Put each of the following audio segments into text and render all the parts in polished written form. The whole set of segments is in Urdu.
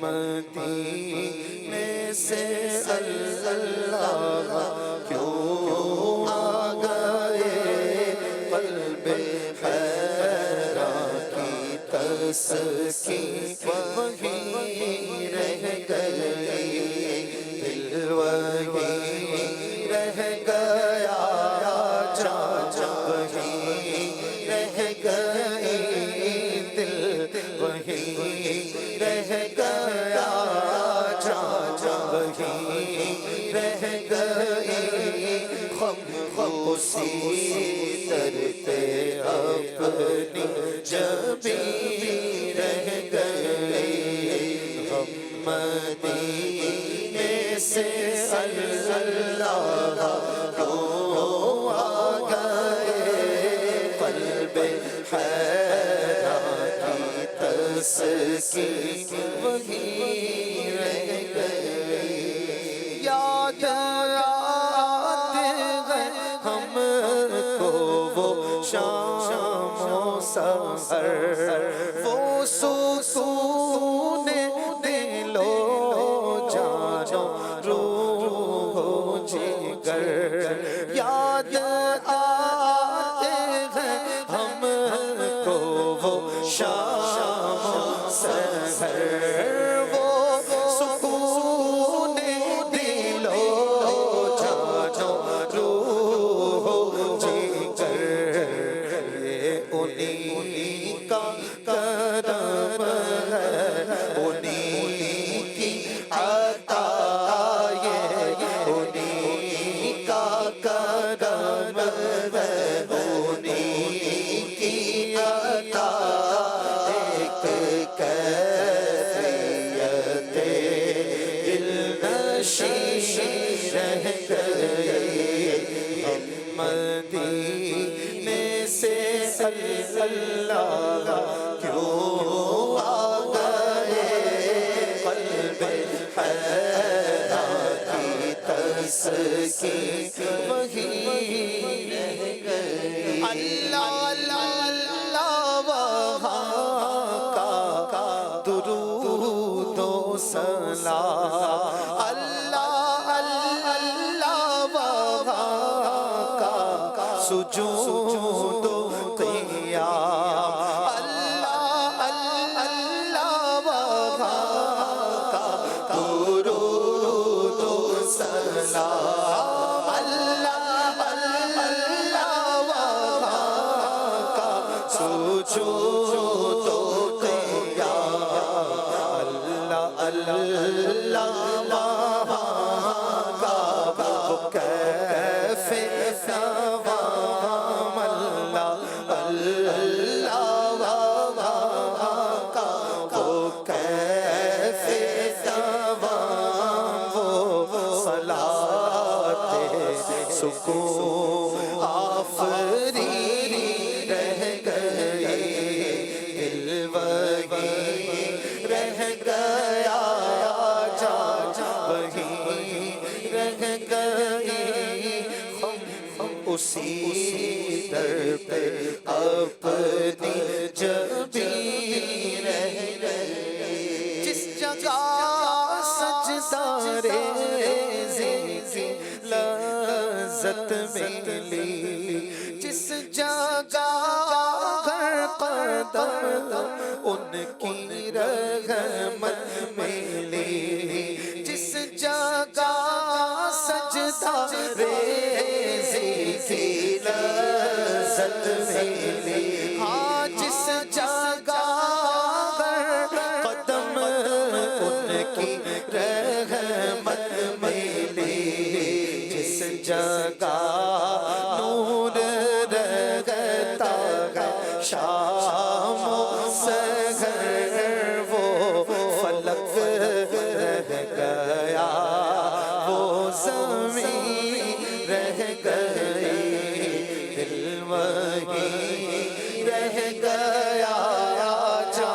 مدینے سے اللہ کیوں آ گئے قلب حیران کی تسکین وہی رہ گئی دل وہی رہ گیا جا وہی رہ گئی دل وہی رہ گیا جا وہی رہ گئی ہم اسی در پہ اپنی جبیں رہ گئے ہم مدینے سے اللہ کیوں آ گئے قلب حیران کی تسکین وہی رہ گئے یاد آتے ہیں ہم کو وہ شام و سحر وہ سکون دل و جانو روح و جگر یاد آتے ہیں ہم کو وہ شام و سحر وہ سکون دل و جانو روح و جگر انہیں کا کرم ہے انہیں کی عطا یہ انہیں کا کرم ہے انہیں کی عطا ایک کیفیت دل نشین رہ گئے ہم مدینے سے اللہ کیوں آ گئے قلب حیران کی تسکین وہی رہ گئی اللہ اللہ وہاں کا درود و سلام اللہ اللہ وہاں کا سجود و قیام اللہ اللہ وہاں کا درود و سلام اللہ اللہ وہاں کا سجود و قیام اللہ اللہ وہاں کا وہ کیف دوام اللہ اللہ وہاں کا وہ کیف دوام وہ صلاۃ سکون آفرینی رہ گئی دل وہی رہ گیا جا وہی رہ گئی ہم اسی در پہ اپنی جبیں رہ گئے جس جگہ سجدہ ریزی کی لذت ملی جس جگہ ہر قدم ان کی رحمت ملی جس جگہ سجدہ ریزی کی لذت ملی ہاں جس جگہ ہر قدم ان کی رحمت ملی جس جگہ نور رہتا ہے شام و سحر وہ فلک رہ گیا وہ زمین رہ گئی دل وہی رہ گیا جا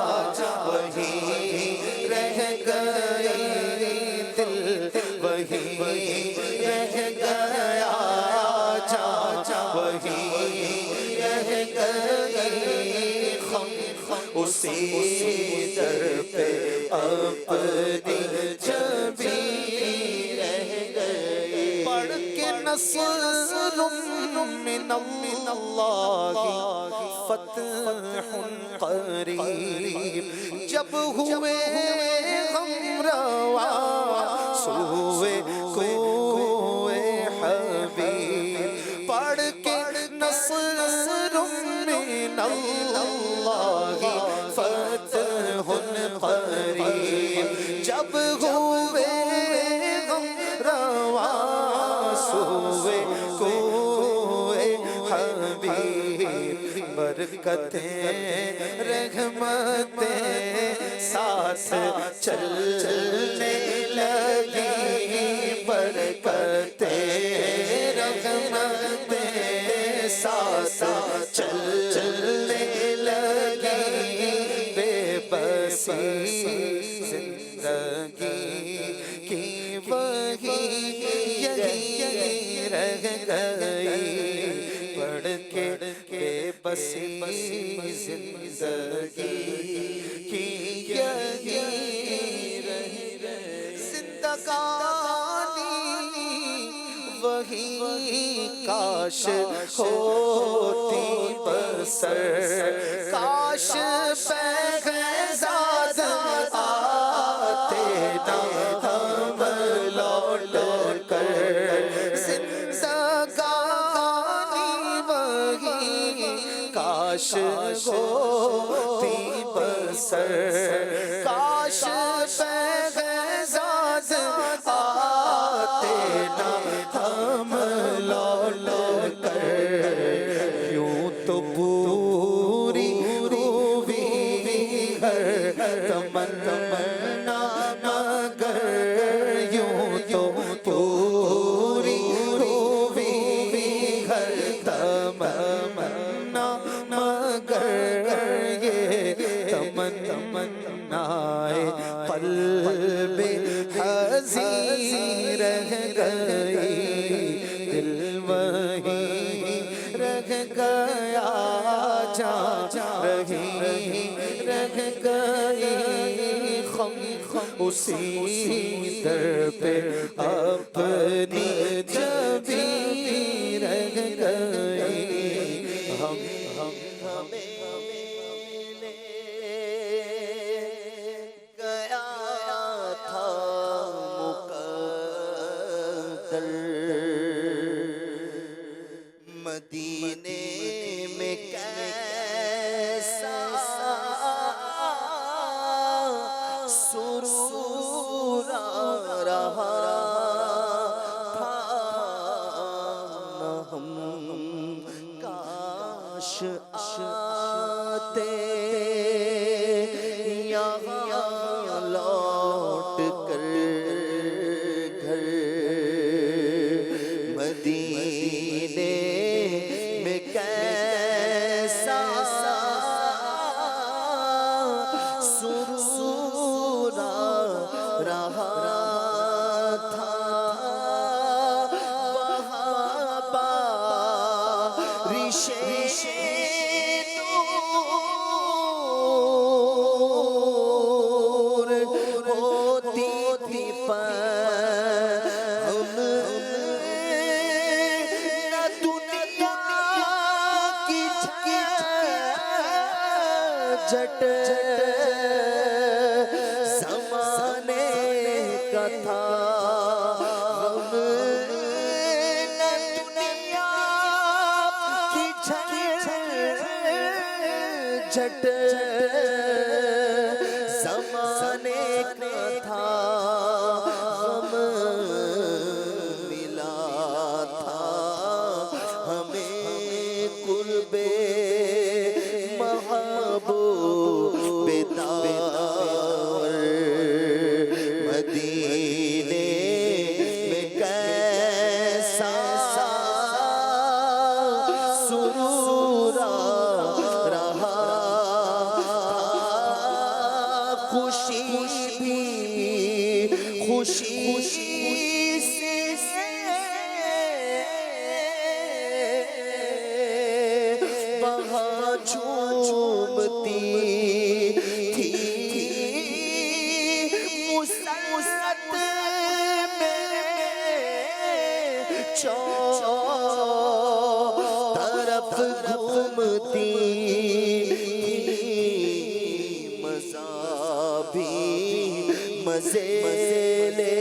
وہی رہ گئی دل وہی رہ گیا اپنی جبی رہ گئے پڑھ کے نصر من اللہ فتح قریب جب ہوئے غم روا سوئے کوئے حبیب پڑھ کے نصر من اللہ فتح قریب جب ہوئے غم روا سوئے کوئے حبیب برکتیں رحمتیں ساتھ چلنے لگی برکتیں رحمتیں ساتھ چلنے لگی بے بسی زندگی کی وہی یہی رہ گئی پڑھ کے بے بسی زندگی کی یہی رہ گئی زندگانی وہی کاش ہوتی بسر کاش بغضاد آتے نہ ہم لوٹ کر زندگانی وہی کاش ہوتی بسر کاش بغضاد آتے نہ ہم لوٹ کر یوں تو پوری روی ہر تمنا مگر یوں تو پوری روی ہر تمنا مگر یہ تمنا قلب حزین رہ گئی دل وہی رہ گیا جا رہی رہ گئی خم اسی در پہ اپنی جبی رہ گئی ہمیں لے گیا تھا مقدر مدینے میں کیسا سرور رہا تھا نہ ہم کاش آتے یہاں لوٹ کر گھر مدینے میں کیسا سرور رہا تھا وہاں بارش نور ہوتی تھی پر ہم نہ دنیا کی جھٹ زمانے کا تھا ہم نہ دنیا کی جھٹ زمانے کا تھا ہم ملا تھا ہمیں قرب محبوب دار مدینے میں کیسا سرور رہا خوشی بھی خوشی سے وہاں جھومتی تھی طرف گھومتی مزہ بھی مزے لے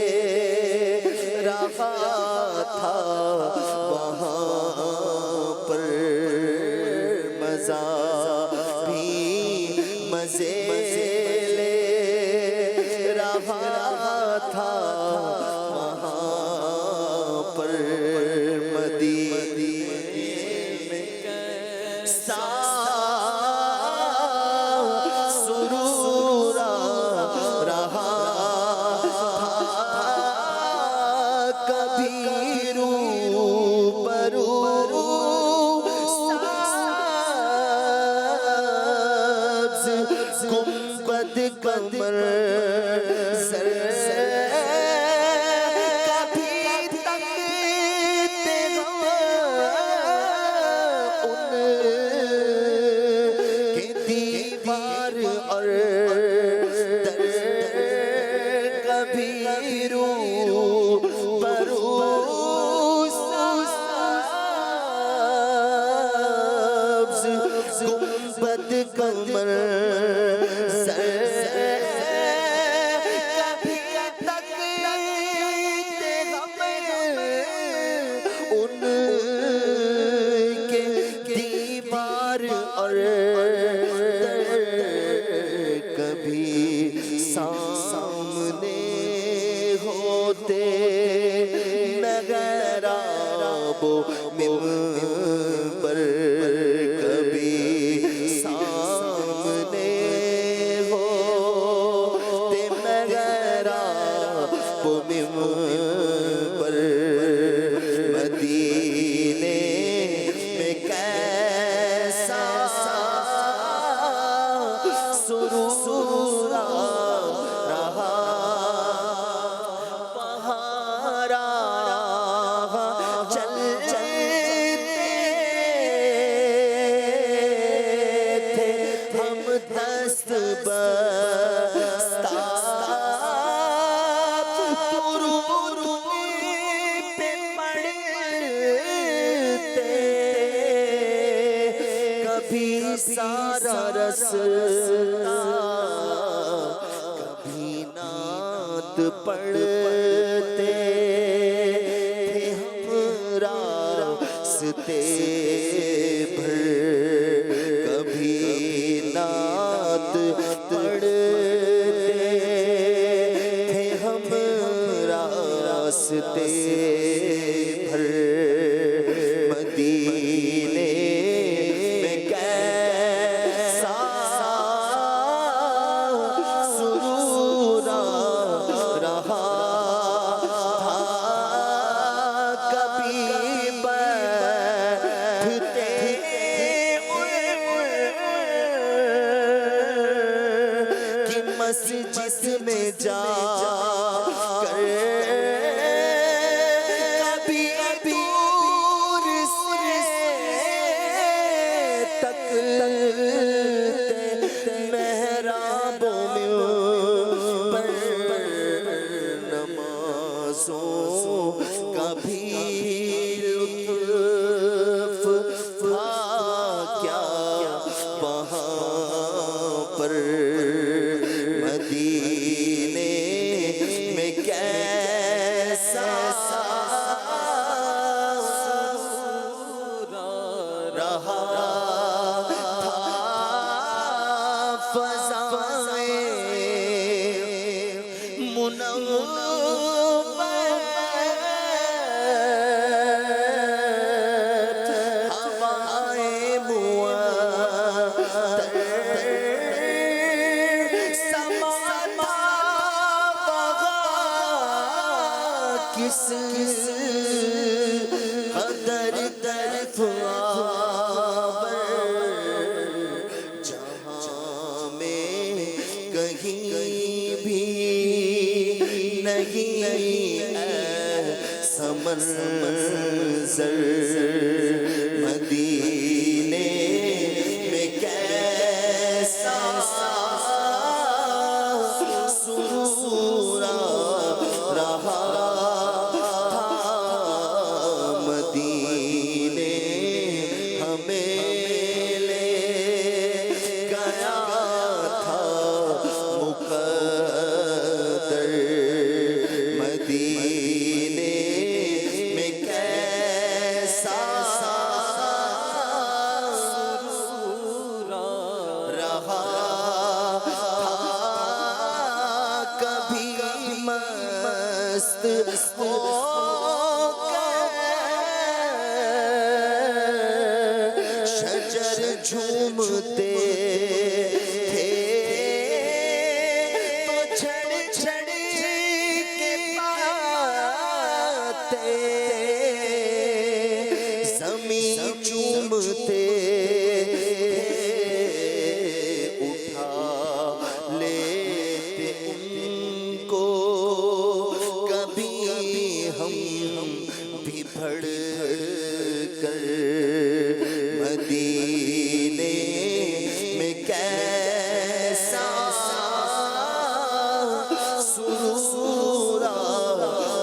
رہا تھا وہاں پر مزہ بھی مزے لے رہا تھا وہاں پر مدینے میں کیسا سرور رہا تھا کبھی روبرو سبز گنبد قمر سر کبھی تکتے ہم ان کے دیوار اور در کبھی روبرو سبز گنبد قمر سامنے ہوتے محراب و منبر کبھی سامنے ہوتے محراب و منبر مدینے میں کیسا سرور رہا وہاں چلتے تھے ہم دست بستہ پہ پڑتے کبھی سارا رستا کبھی نعت پڑھتے تھے ہم راستے بھر کبھی نعت پڑھتے تھے ہم راستے بھر مدینے میں کیسا سرور رہا تھا کبھی بیٹھتے کہ مسجد میں جا کر کبھی دور سے تکتے محرابوں میں پر نمازوں کا بھی لطف تھا کیا وہاں پر مدینے میں کیسا رہا تھا فضائیں منورت ہوائیں معطر سماتا وہاں کس قدر طرف جہاں میں کہیں بھی نہیں ایسا منظر مدینے میں کیسا سرور رہا تھا مست ہو کر شجر جھومتے تھے تو جھڑ جھڑ کے پاتے زمین چومتے اٹھا لیتے ان کو کبھی ہم بھی بڑھ کر مدینے میں کیسا سرور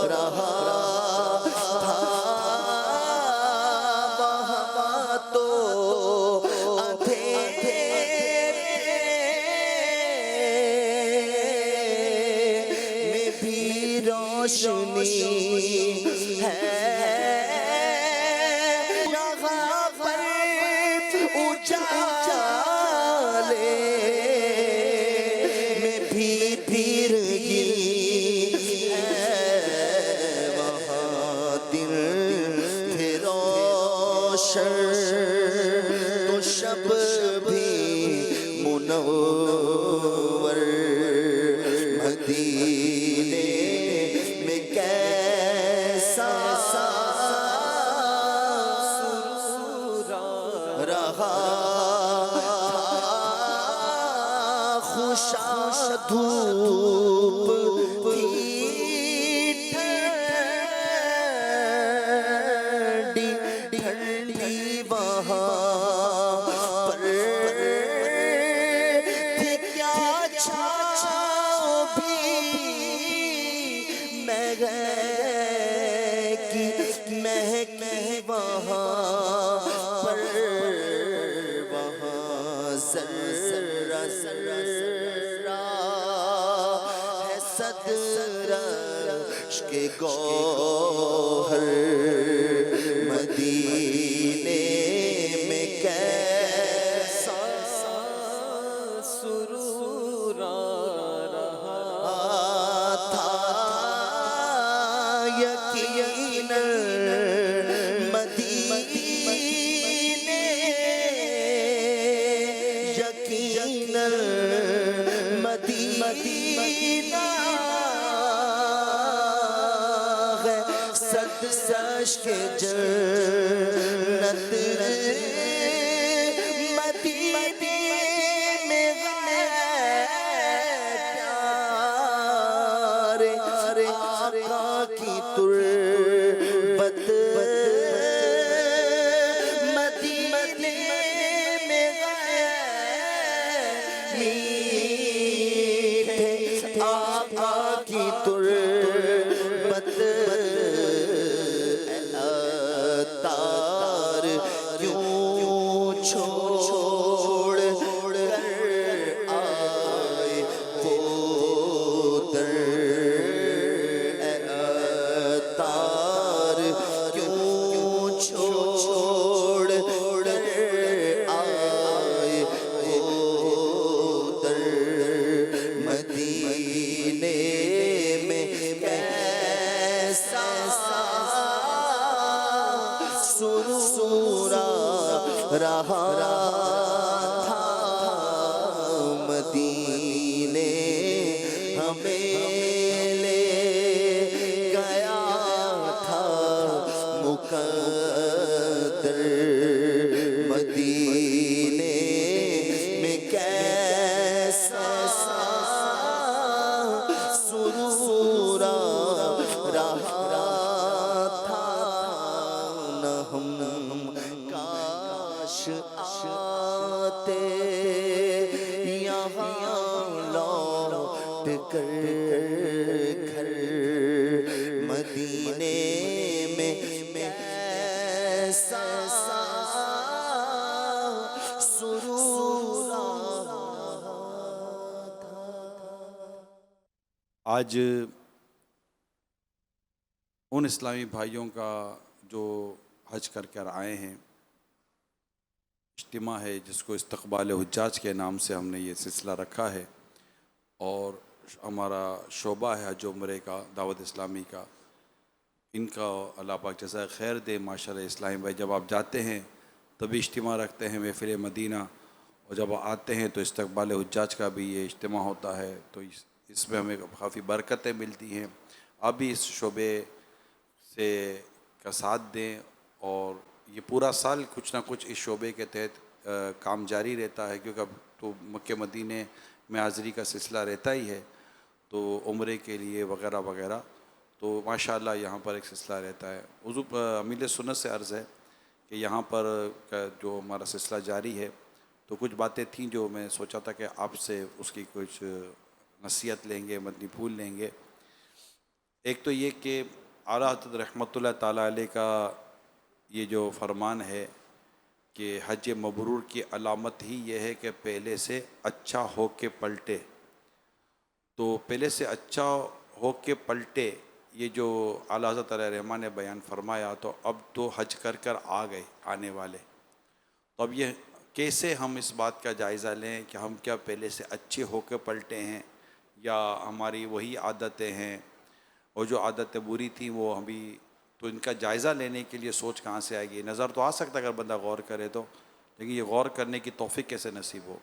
رہا تھا وہاں تو اندھیرے میں بھی روشنی ہے یہاں پر اجالے میں بھی تیرگی ہے وہاں دل تھے روشن تو شب بھی منور مدینے میں کیسا رہا خوشا دھوپ تھی ٹھنڈی ٹھنڈی وہاں پر تھی کیا چھاؤں بھی مہکی وہاں پر وہاں ذرہ ذرہ ہے صدر عشق گوہر مدینے میں کیسا سرور رہا تھا یقیناً مدینے یقیناً مدینہ ہے صد عشق جنت مدینے میں پیارے آقا کی تربت مدینے میں میٹھے آقا کی تربت تار کیوں چھوڑ کر آئے وہ در تار کیوں چھوڑ کر آئے وہ در مدینے میں کیسا سرور رہا تھا مدینے ہمیں لے گیا تھا مقدر مدینے میں کیسا سرور رہا تھا نہ ہم کاش آتے یہاں لوٹ کر گھر مدینے میں کیسا سرور تھا۔ آج ان اسلامی بھائیوں کا جو حج کر کر آئے ہیں اجتماع ہے جس کو استقبال حجاج کے نام سے ہم نے یہ سلسلہ رکھا ہے، اور ہمارا شعبہ ہے حج عمرے کا، دعوت اسلامی کا، ان کا اللہ پاک جزائے خیر دے ماشاءاللہ۔ اسلامی بھائی جب آپ جاتے ہیں تبھی اجتماع رکھتے ہیں محفل مدینہ، اور جب آتے ہیں تو استقبال حجاج کا بھی یہ اجتماع ہوتا ہے، تو اس میں ہمیں کافی برکتیں ملتی ہیں۔ آپ بھی اس شعبے سے کا ساتھ دیں، اور یہ پورا سال کچھ نہ کچھ اس شعبے کے تحت کام جاری رہتا ہے، کیونکہ اب تو مکہ مدینے میں حاضری کا سلسلہ رہتا ہی ہے، تو عمرے کے لیے وغیرہ وغیرہ، تو ماشاءاللہ یہاں پر ایک سلسلہ رہتا ہے۔ حضور امیر سنت سے عرض ہے کہ یہاں پر جو ہمارا سلسلہ جاری ہے، تو کچھ باتیں تھیں جو میں سوچا تھا کہ آپ سے اس کی کچھ نصیحت لیں گے، مدنی پھول لیں گے۔ ایک تو یہ کہ اعلیٰ حضرت رحمۃ اللہ تعالیٰ علیہ کا یہ جو فرمان ہے کہ حج مبرور کی علامت ہی یہ ہے کہ پہلے سے اچھا ہو کے پلٹے، تو پہلے سے اچھا ہو کے پلٹے، یہ جو اعلیٰ حضرت علیہ رحمٰن نے بیان فرمایا، تو اب تو حج کر کر آ گئے آنے والے، تو اب یہ کیسے ہم اس بات کا جائزہ لیں کہ ہم کیا پہلے سے اچھے ہو کے پلٹے ہیں، یا ہماری وہی عادتیں ہیں، اور جو عادتیں بری تھیں وہ ہمیں، تو ان کا جائزہ لینے کے لیے سوچ کہاں سے آئے گی؟ نظر تو آ سکتا ہے اگر بندہ غور کرے تو، لیکن یہ غور کرنے کی توفیق کیسے نصیب ہو؟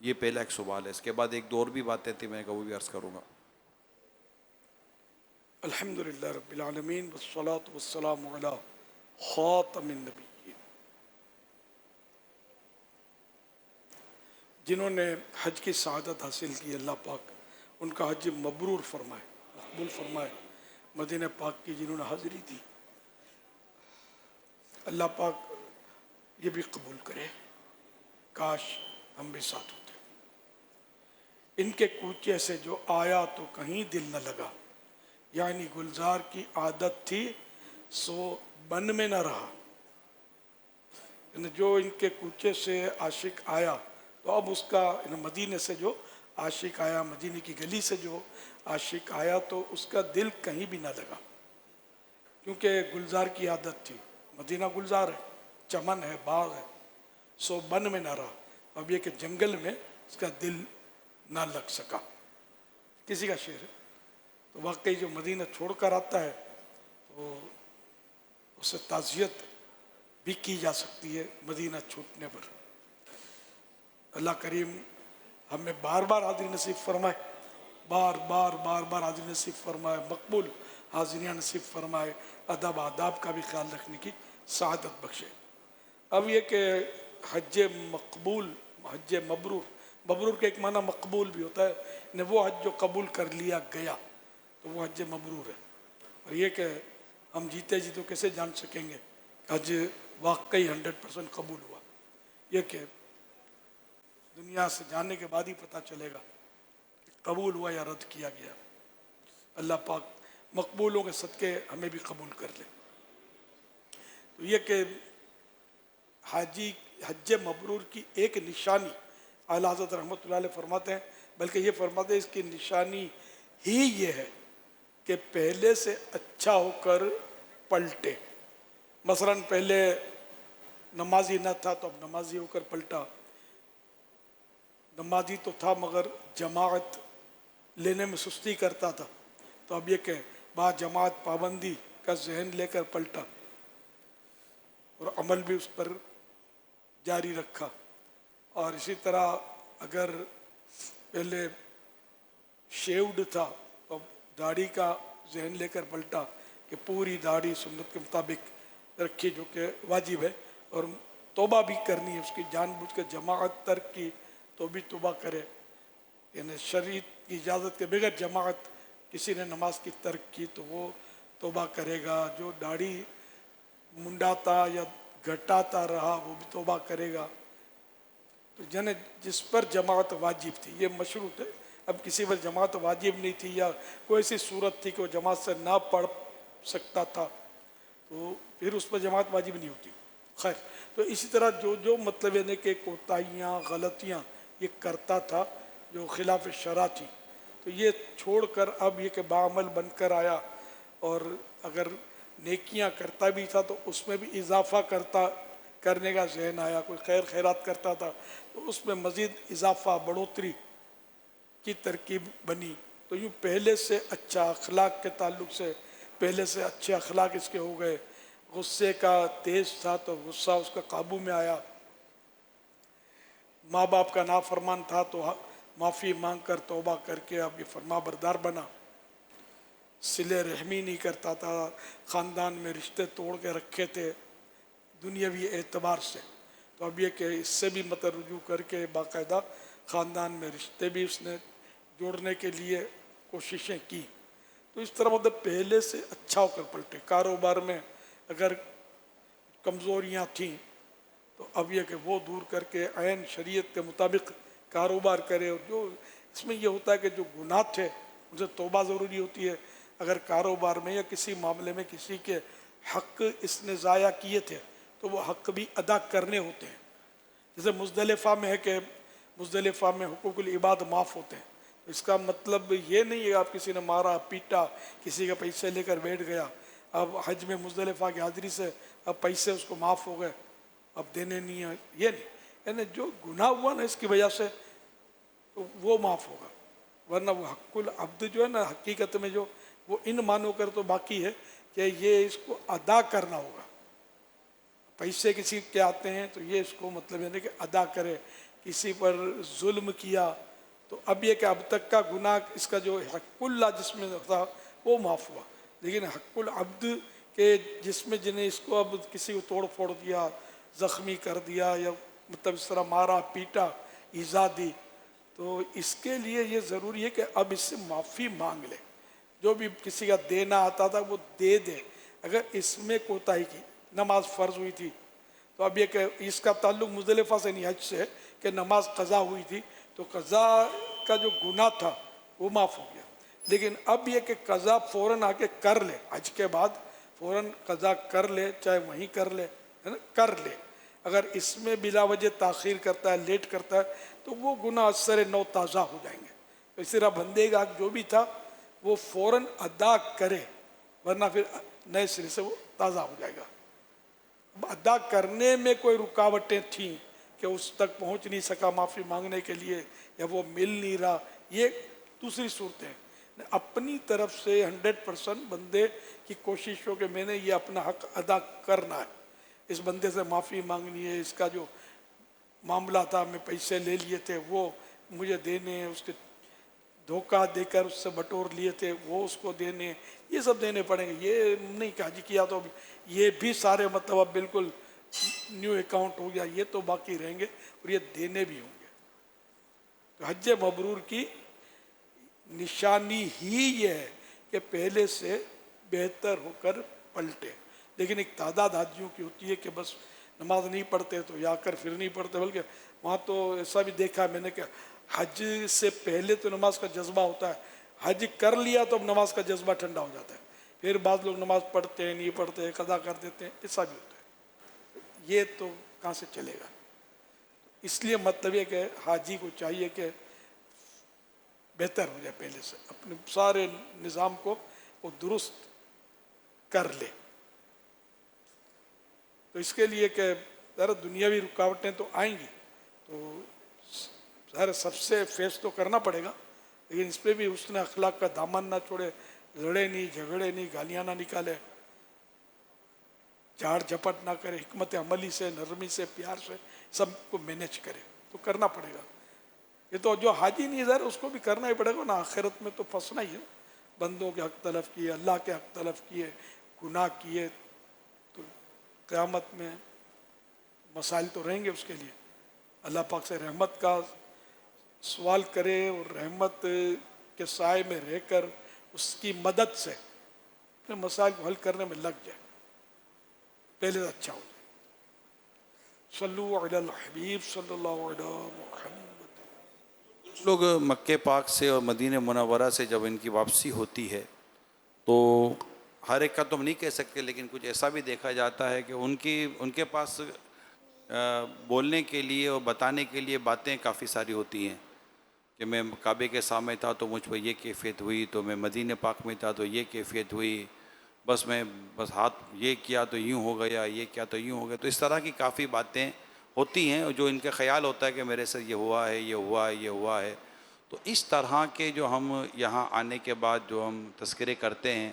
یہ پہلا ایک سوال ہے۔ اس کے بعد ایک دو اور بھی باتیں تھیں، میں نے کہا وہ بھی عرض کروں گا۔ الحمدللہ رب العالمین والصلاة والسلام علی خاتم النبیین۔ جنہوں نے حج کی سعادت حاصل کی، اللہ پاک ان کا حج مبرور فرمائے، مقبول فرمائے۔ مدینہ پاک کی جنہوں نے حاضری دی، اللہ پاک یہ بھی قبول کرے، کاش ہم بھی ساتھ ہوتے۔ ان کے کوچے سے جو آیا تو کہیں دل نہ لگا، یعنی گلزار کی عادت تھی سو بن میں نہ رہا، یعنی جو ان کے کوچے سے عاشق آیا تو اب اس کا، مدینے سے جو عاشق آیا، مدینے کی گلی سے جو عاشق آیا تو اس کا دل کہیں بھی نہ لگا، کیونکہ گلزار کی عادت تھی۔ مدینہ گلزار ہے، چمن ہے، باغ ہے، سو بن میں نہ رہا، اب یہ کہ جنگل میں اس کا دل نہ لگ سکا۔ کسی کا شعر ہے، تو واقعی جو مدینہ چھوڑ کر آتا ہے تو اسے تعزیت بھی کی جا سکتی ہے مدینہ چھوٹنے پر۔ اللہ کریم ہمیں بار بار حاضری نصیب فرمائے، بار بار حاضری نصیب فرمائے، مقبول حاضریاں نصیب فرمائے، ادب آداب کا بھی خیال رکھنے کی سعادت بخشے۔ اب یہ کہ حج مقبول، حج مبرور، مبرور کا ایک معنی مقبول بھی ہوتا ہے، یعنی وہ حج جو قبول کر لیا گیا تو وہ حج مبرور ہے۔ اور یہ کہ ہم جیتے جی تو کیسے جان سکیں گے کہ حج واقعی 100% قبول ہوا؟ یہ کہ دنیا سے جانے کے بعد ہی پتہ چلے گا کہ قبول ہوا یا رد کیا گیا۔ اللہ پاک مقبولوں کے صدقے ہمیں بھی قبول کر لے۔ تو یہ کہ حج مبرور کی ایک نشانی اعلیٰ حضرت رحمۃ اللہ علیہ فرماتے ہیں، بلکہ یہ فرماتے ہیں اس کی نشانی ہی یہ ہے کہ پہلے سے اچھا ہو کر پلٹے۔ مثلاً پہلے نمازی نہ تھا تو اب نمازی ہو کر پلٹا، نمازی تو تھا مگر جماعت لینے میں سستی کرتا تھا، تو اب یہ کہ با جماعت پابندی کا ذہن لے کر پلٹا، اور عمل بھی اس پر جاری رکھا۔ اور اسی طرح اگر پہلے شیوڈ تھا تو اب داڑھی کا ذہن لے کر پلٹا کہ پوری داڑھی سنت کے مطابق رکھی جو کہ واجب ہے، اور توبہ بھی کرنی ہے، اس کی جان بوجھ کر جماعت ترک کی تو بھی توبہ کرے، یعنی شریعت کی اجازت کے بغیر جماعت کسی نے نماز کی ترک کی تو وہ توبہ کرے گا۔ جو داڑھی منڈاتا یا گھٹاتا رہا وہ بھی توبہ کرے گا۔ تو جس پر جماعت واجب تھی یہ مشروط ہے، اب کسی پر جماعت واجب نہیں تھی یا کوئی ایسی صورت تھی کہ وہ جماعت سے نہ پڑھ سکتا تھا تو پھر اس پر جماعت واجب نہیں ہوتی۔ خیر، تو اسی طرح جو مطلب یعنی کہ کوتاہیاں، غلطیاں یہ کرتا تھا جو خلاف شرع تھی، تو یہ چھوڑ کر اب یہ کہ باعمل بن کر آیا، اور اگر نیکیاں کرتا بھی تھا تو اس میں بھی اضافہ کرنے کا ذہن آیا، کوئی خیر خیرات کرتا تھا تو اس میں مزید اضافہ، بڑھوتری کی ترکیب بنی، تو یوں پہلے سے اچھا اخلاق کے تعلق سے پہلے سے اچھے اخلاق اس کے ہو گئے، غصے کا تیز تھا تو غصہ اس کا قابو میں آیا، ماں باپ کا نافرمان تھا تو معافی مانگ کر توبہ کر کے اب یہ فرما بردار بنا، صلہ رحمی نہیں کرتا تھا، خاندان میں رشتے توڑ کے رکھے تھے دنیاوی اعتبار سے، تو اب یہ کہ اس سے بھی رجوع کر کے باقاعدہ خاندان میں رشتے بھی اس نے جوڑنے کے لیے کوششیں کی، تو اس طرح پہلے سے اچھا ہو کر پلٹے۔ کاروبار میں اگر کمزوریاں تھیں تو اب یہ کہ وہ دور کر کے عین شریعت کے مطابق کاروبار کرے، اور جو اس میں یہ ہوتا ہے کہ جو گناہ تھے ان سے توبہ ضروری ہوتی ہے، اگر کاروبار میں یا کسی معاملے میں کسی کے حق اس نے ضائع کیے تھے تو وہ حق بھی ادا کرنے ہوتے ہیں، جیسے مزدلفہ میں ہے کہ مزدلفہ میں حقوق العباد معاف ہوتے ہیں، تو اس کا مطلب یہ نہیں ہے آپ کسی نے مارا پیٹا کسی کے پیسے لے کر بیٹھ گیا، اب حج میں مزدلفہ کی حاضری سے اب پیسے اس کو معاف ہو گئے اب دینے نہیں ہیں، یہ نہیں، یعنی جو گناہ ہوا نا اس کی وجہ سے تو وہ معاف ہوگا، ورنہ وہ حق العبد جو ہے نا حقیقت میں جو وہ ان مانو کر تو باقی ہے کہ یہ اس کو ادا کرنا ہوگا، پیسے کسی کے آتے ہیں تو یہ اس کو مطلب یعنی کہ ادا کرے، کسی پر ظلم کیا تو اب یہ کہ اب تک کا گناہ اس کا جو حق اللہ جس میں تھا وہ معاف ہوا، لیکن حق العبد کے جس میں جنہیں اس کو اب کسی کو توڑ پھوڑ دیا، زخمی کر دیا یا مطلب اس طرح مارا پیٹا ایذا دی، تو اس کے لیے یہ ضروری ہے کہ اب اس سے معافی مانگ لے، جو بھی کسی کا دینا آتا تھا وہ دے دے، اگر اس میں کوتاہی کی نماز فرض ہوئی تھی تو اب یہ کہ اس کا تعلق مزدلفہ سے نہیں حج سے ہے کہ نماز قضا ہوئی تھی تو قضا کا جو گناہ تھا وہ معاف ہو گیا، لیکن اب یہ کہ قضا فوراً آ کے کر لے، حج کے بعد فوراً قضا کر لے، چاہے وہیں کر لے، ہے نا، کر لے، اگر اس میں بلا وجہ تاخیر کرتا ہے لیٹ کرتا ہے تو وہ گناہ اثر نو تازہ ہو جائیں گے، تو اس طرح بندے کا جو بھی تھا وہ فوراً ادا کرے ورنہ پھر نئے سرے سے وہ تازہ ہو جائے گا۔ اب ادا کرنے میں کوئی رکاوٹیں تھیں کہ اس تک پہنچ نہیں سکا معافی مانگنے کے لیے یا وہ مل نہیں رہا، یہ دوسری صورتیں، اپنی طرف سے 100% بندے کی کوشش ہو کہ میں نے یہ اپنا حق ادا کرنا ہے، اس بندے سے معافی مانگنی ہے، اس کا جو معاملہ تھا میں پیسے لے لیے تھے وہ مجھے دینے ہیں، اس کے دھوکہ دے کر اس سے بٹور لیے تھے وہ اس کو دینے، یہ سب دینے پڑیں گے، یہ نہیں کہ حج کیا تو یہ بھی سارے مطلب اب بالکل نیو اکاؤنٹ ہو گیا، یہ تو باقی رہیں گے اور یہ دینے بھی ہوں گے۔ تو حج مبرور کی نشانی ہی یہ ہے کہ پہلے سے بہتر ہو کر پلٹے، لیکن ایک تعداد حاجیوں کی ہوتی ہے کہ بس نماز نہیں پڑھتے تو یا کر پھر نہیں پڑھتے، بلکہ وہاں تو ایسا بھی دیکھا ہے میں نے کہ حج سے پہلے تو نماز کا جذبہ ہوتا ہے، حج کر لیا تو اب نماز کا جذبہ ٹھنڈا ہو جاتا ہے، پھر بعض لوگ نماز پڑھتے ہیں نہیں پڑھتے قضا کر دیتے ہیں، ایسا بھی ہوتا ہے، یہ تو کہاں سے چلے گا؟ اس لیے مطلب یہ کہ حاجی کو چاہیے کہ بہتر ہو جائے، پہلے سے اپنے سارے نظام کو وہ درست کر لے، تو اس کے لیے کہ ذرا دنیاوی رکاوٹیں تو آئیں گی تو ظاہر سب سے فیس تو کرنا پڑے گا، لیکن اس پہ بھی حسن اخلاق کا دامن نہ چھوڑے، لڑے نہیں جھگڑے نہیں گالیاں نہ نکالے، جھاڑ جھپٹ نہ کرے، حکمت عملی سے نرمی سے پیار سے سب کو مینیج کرے، تو کرنا پڑے گا۔ یہ تو جو حاجی نہیں ظاہر اس کو بھی کرنا ہی پڑے گا نا، آخرت میں تو پھنسنا ہی ہے، بندوں کے حق تلف کیے، اللہ کے حق تلف کیے، گناہ کیے، تو قیامت میں مسائل تو رہیں گے اس کے لیے، اللہ پاک سے رحمت کا سوال کرے اور رحمت کے سائے میں رہ کر اس کی مدد سے اپنے مسائل کو حل کرنے میں لگ جائے، پہلے سے اچھا ہو جائے۔ صلو علی الحبیب صلی اللہ علیہ محمد۔ کچھ لوگ مکہ پاک سے اور مدینہ منورہ سے جب ان کی واپسی ہوتی ہے تو ہر ایک کا تو ہم نہیں کہہ سکتے، لیکن کچھ ایسا بھی دیکھا جاتا ہے کہ ان کے پاس بولنے کے لیے اور بتانے کے لیے باتیں کافی ساری ہوتی ہیں کہ میں کعبے کے سامنے تھا تو مجھ پر یہ کیفیت ہوئی، تو میں مدینہ پاک میں تھا تو یہ کیفیت ہوئی، بس ہاتھ یہ کیا تو یوں ہو گیا، یہ کیا تو یوں ہو گیا، تو اس طرح کی کافی باتیں ہوتی ہیں جو ان کا خیال ہوتا ہے کہ میرے سے یہ ہوا ہے یہ ہوا ہے یہ ہوا ہے، تو اس طرح کے جو ہم یہاں آنے کے بعد جو ہم تذکرے کرتے ہیں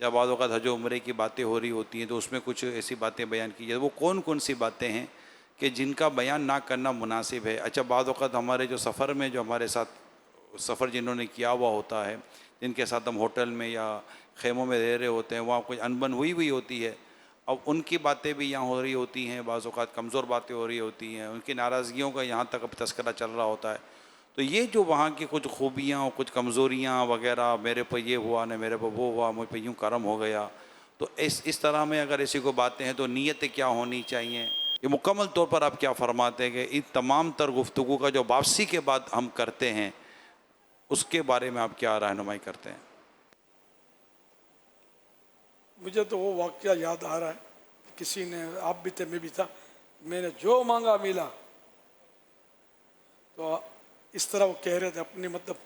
یا بعض اوقات حج و عمرے کی باتیں ہو رہی ہوتی ہیں تو اس میں کچھ ایسی باتیں بیان کی جائے، وہ کون کون سی باتیں ہیں کہ جن کا بیان نہ کرنا مناسب ہے؟ اچھا، بعض اوقات ہمارے جو سفر میں جو ہمارے ساتھ سفر جنہوں نے کیا ہوا ہوتا ہے، جن کے ساتھ ہم ہوٹل میں یا خیموں میں رہ رہے ہوتے ہیں، وہاں کوئی انبن ہوئی ہوتی ہے، اب ان کی باتیں بھی یہاں ہو رہی ہوتی ہیں، بعض اوقات کمزور باتیں ہو رہی ہوتی ہیں، ان کی ناراضگیوں کا یہاں تک اب تذکرہ چل رہا ہوتا ہے. تو یہ جو وہاں کی کچھ خوبیاں اور کچھ کمزوریاں وغیرہ، میرے پہ یہ ہوا نہ میرے پہ وہ ہوا، مجھ پہ یوں کرم ہو گیا، تو اس طرح میں اگر ایسی کو باتیں ہیں تو نیتیں کیا ہونی چاہیے؟ یہ مکمل طور پر آپ کیا فرماتے ہیں کہ ان تمام تر گفتگو کا جو واپسی کے بعد ہم کرتے ہیں اس کے بارے میں آپ کیا رہنمائی کرتے ہیں؟ مجھے تو وہ واقعہ یاد آ رہا ہے، کسی نے، آپ بھی تھے میں بھی تھا، میں نے جو مانگا ملا. تو اس طرح وہ کہہ رہے تھے اپنی، مطلب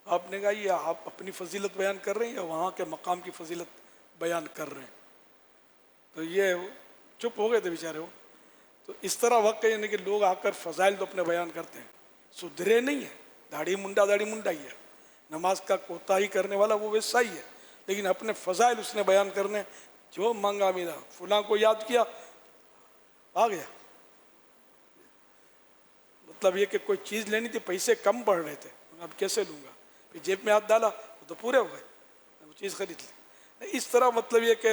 آپ نے کہا یہ آپ اپنی فضیلت بیان کر رہے ہیں یا وہاں کے مقام کی فضیلت بیان کر رہے ہیں؟ تو یہ چپ ہو گئے تھے بیچارے وہ. تو اس طرح وقت یعنی کہ لوگ آ کر فضائل تو اپنے بیان کرتے ہیں، سدھرے نہیں ہے، داڑھی منڈا ہی ہے، نماز کا کوتاہی کرنے والا وہ ویسا ہی ہے، لیکن اپنے فضائل اس نے بیان کرنے. جو مانگا ملا، فلاں کو یاد کیا آ گیا. مطلب یہ کہ کوئی چیز لینی تھی، پیسے کم پڑ رہے تھے، اب کیسے لوں گا، پھر جیب میں ہاتھ ڈالا وہ تو پورے ہو گئے، وہ چیز خرید لی. اس طرح مطلب یہ کہ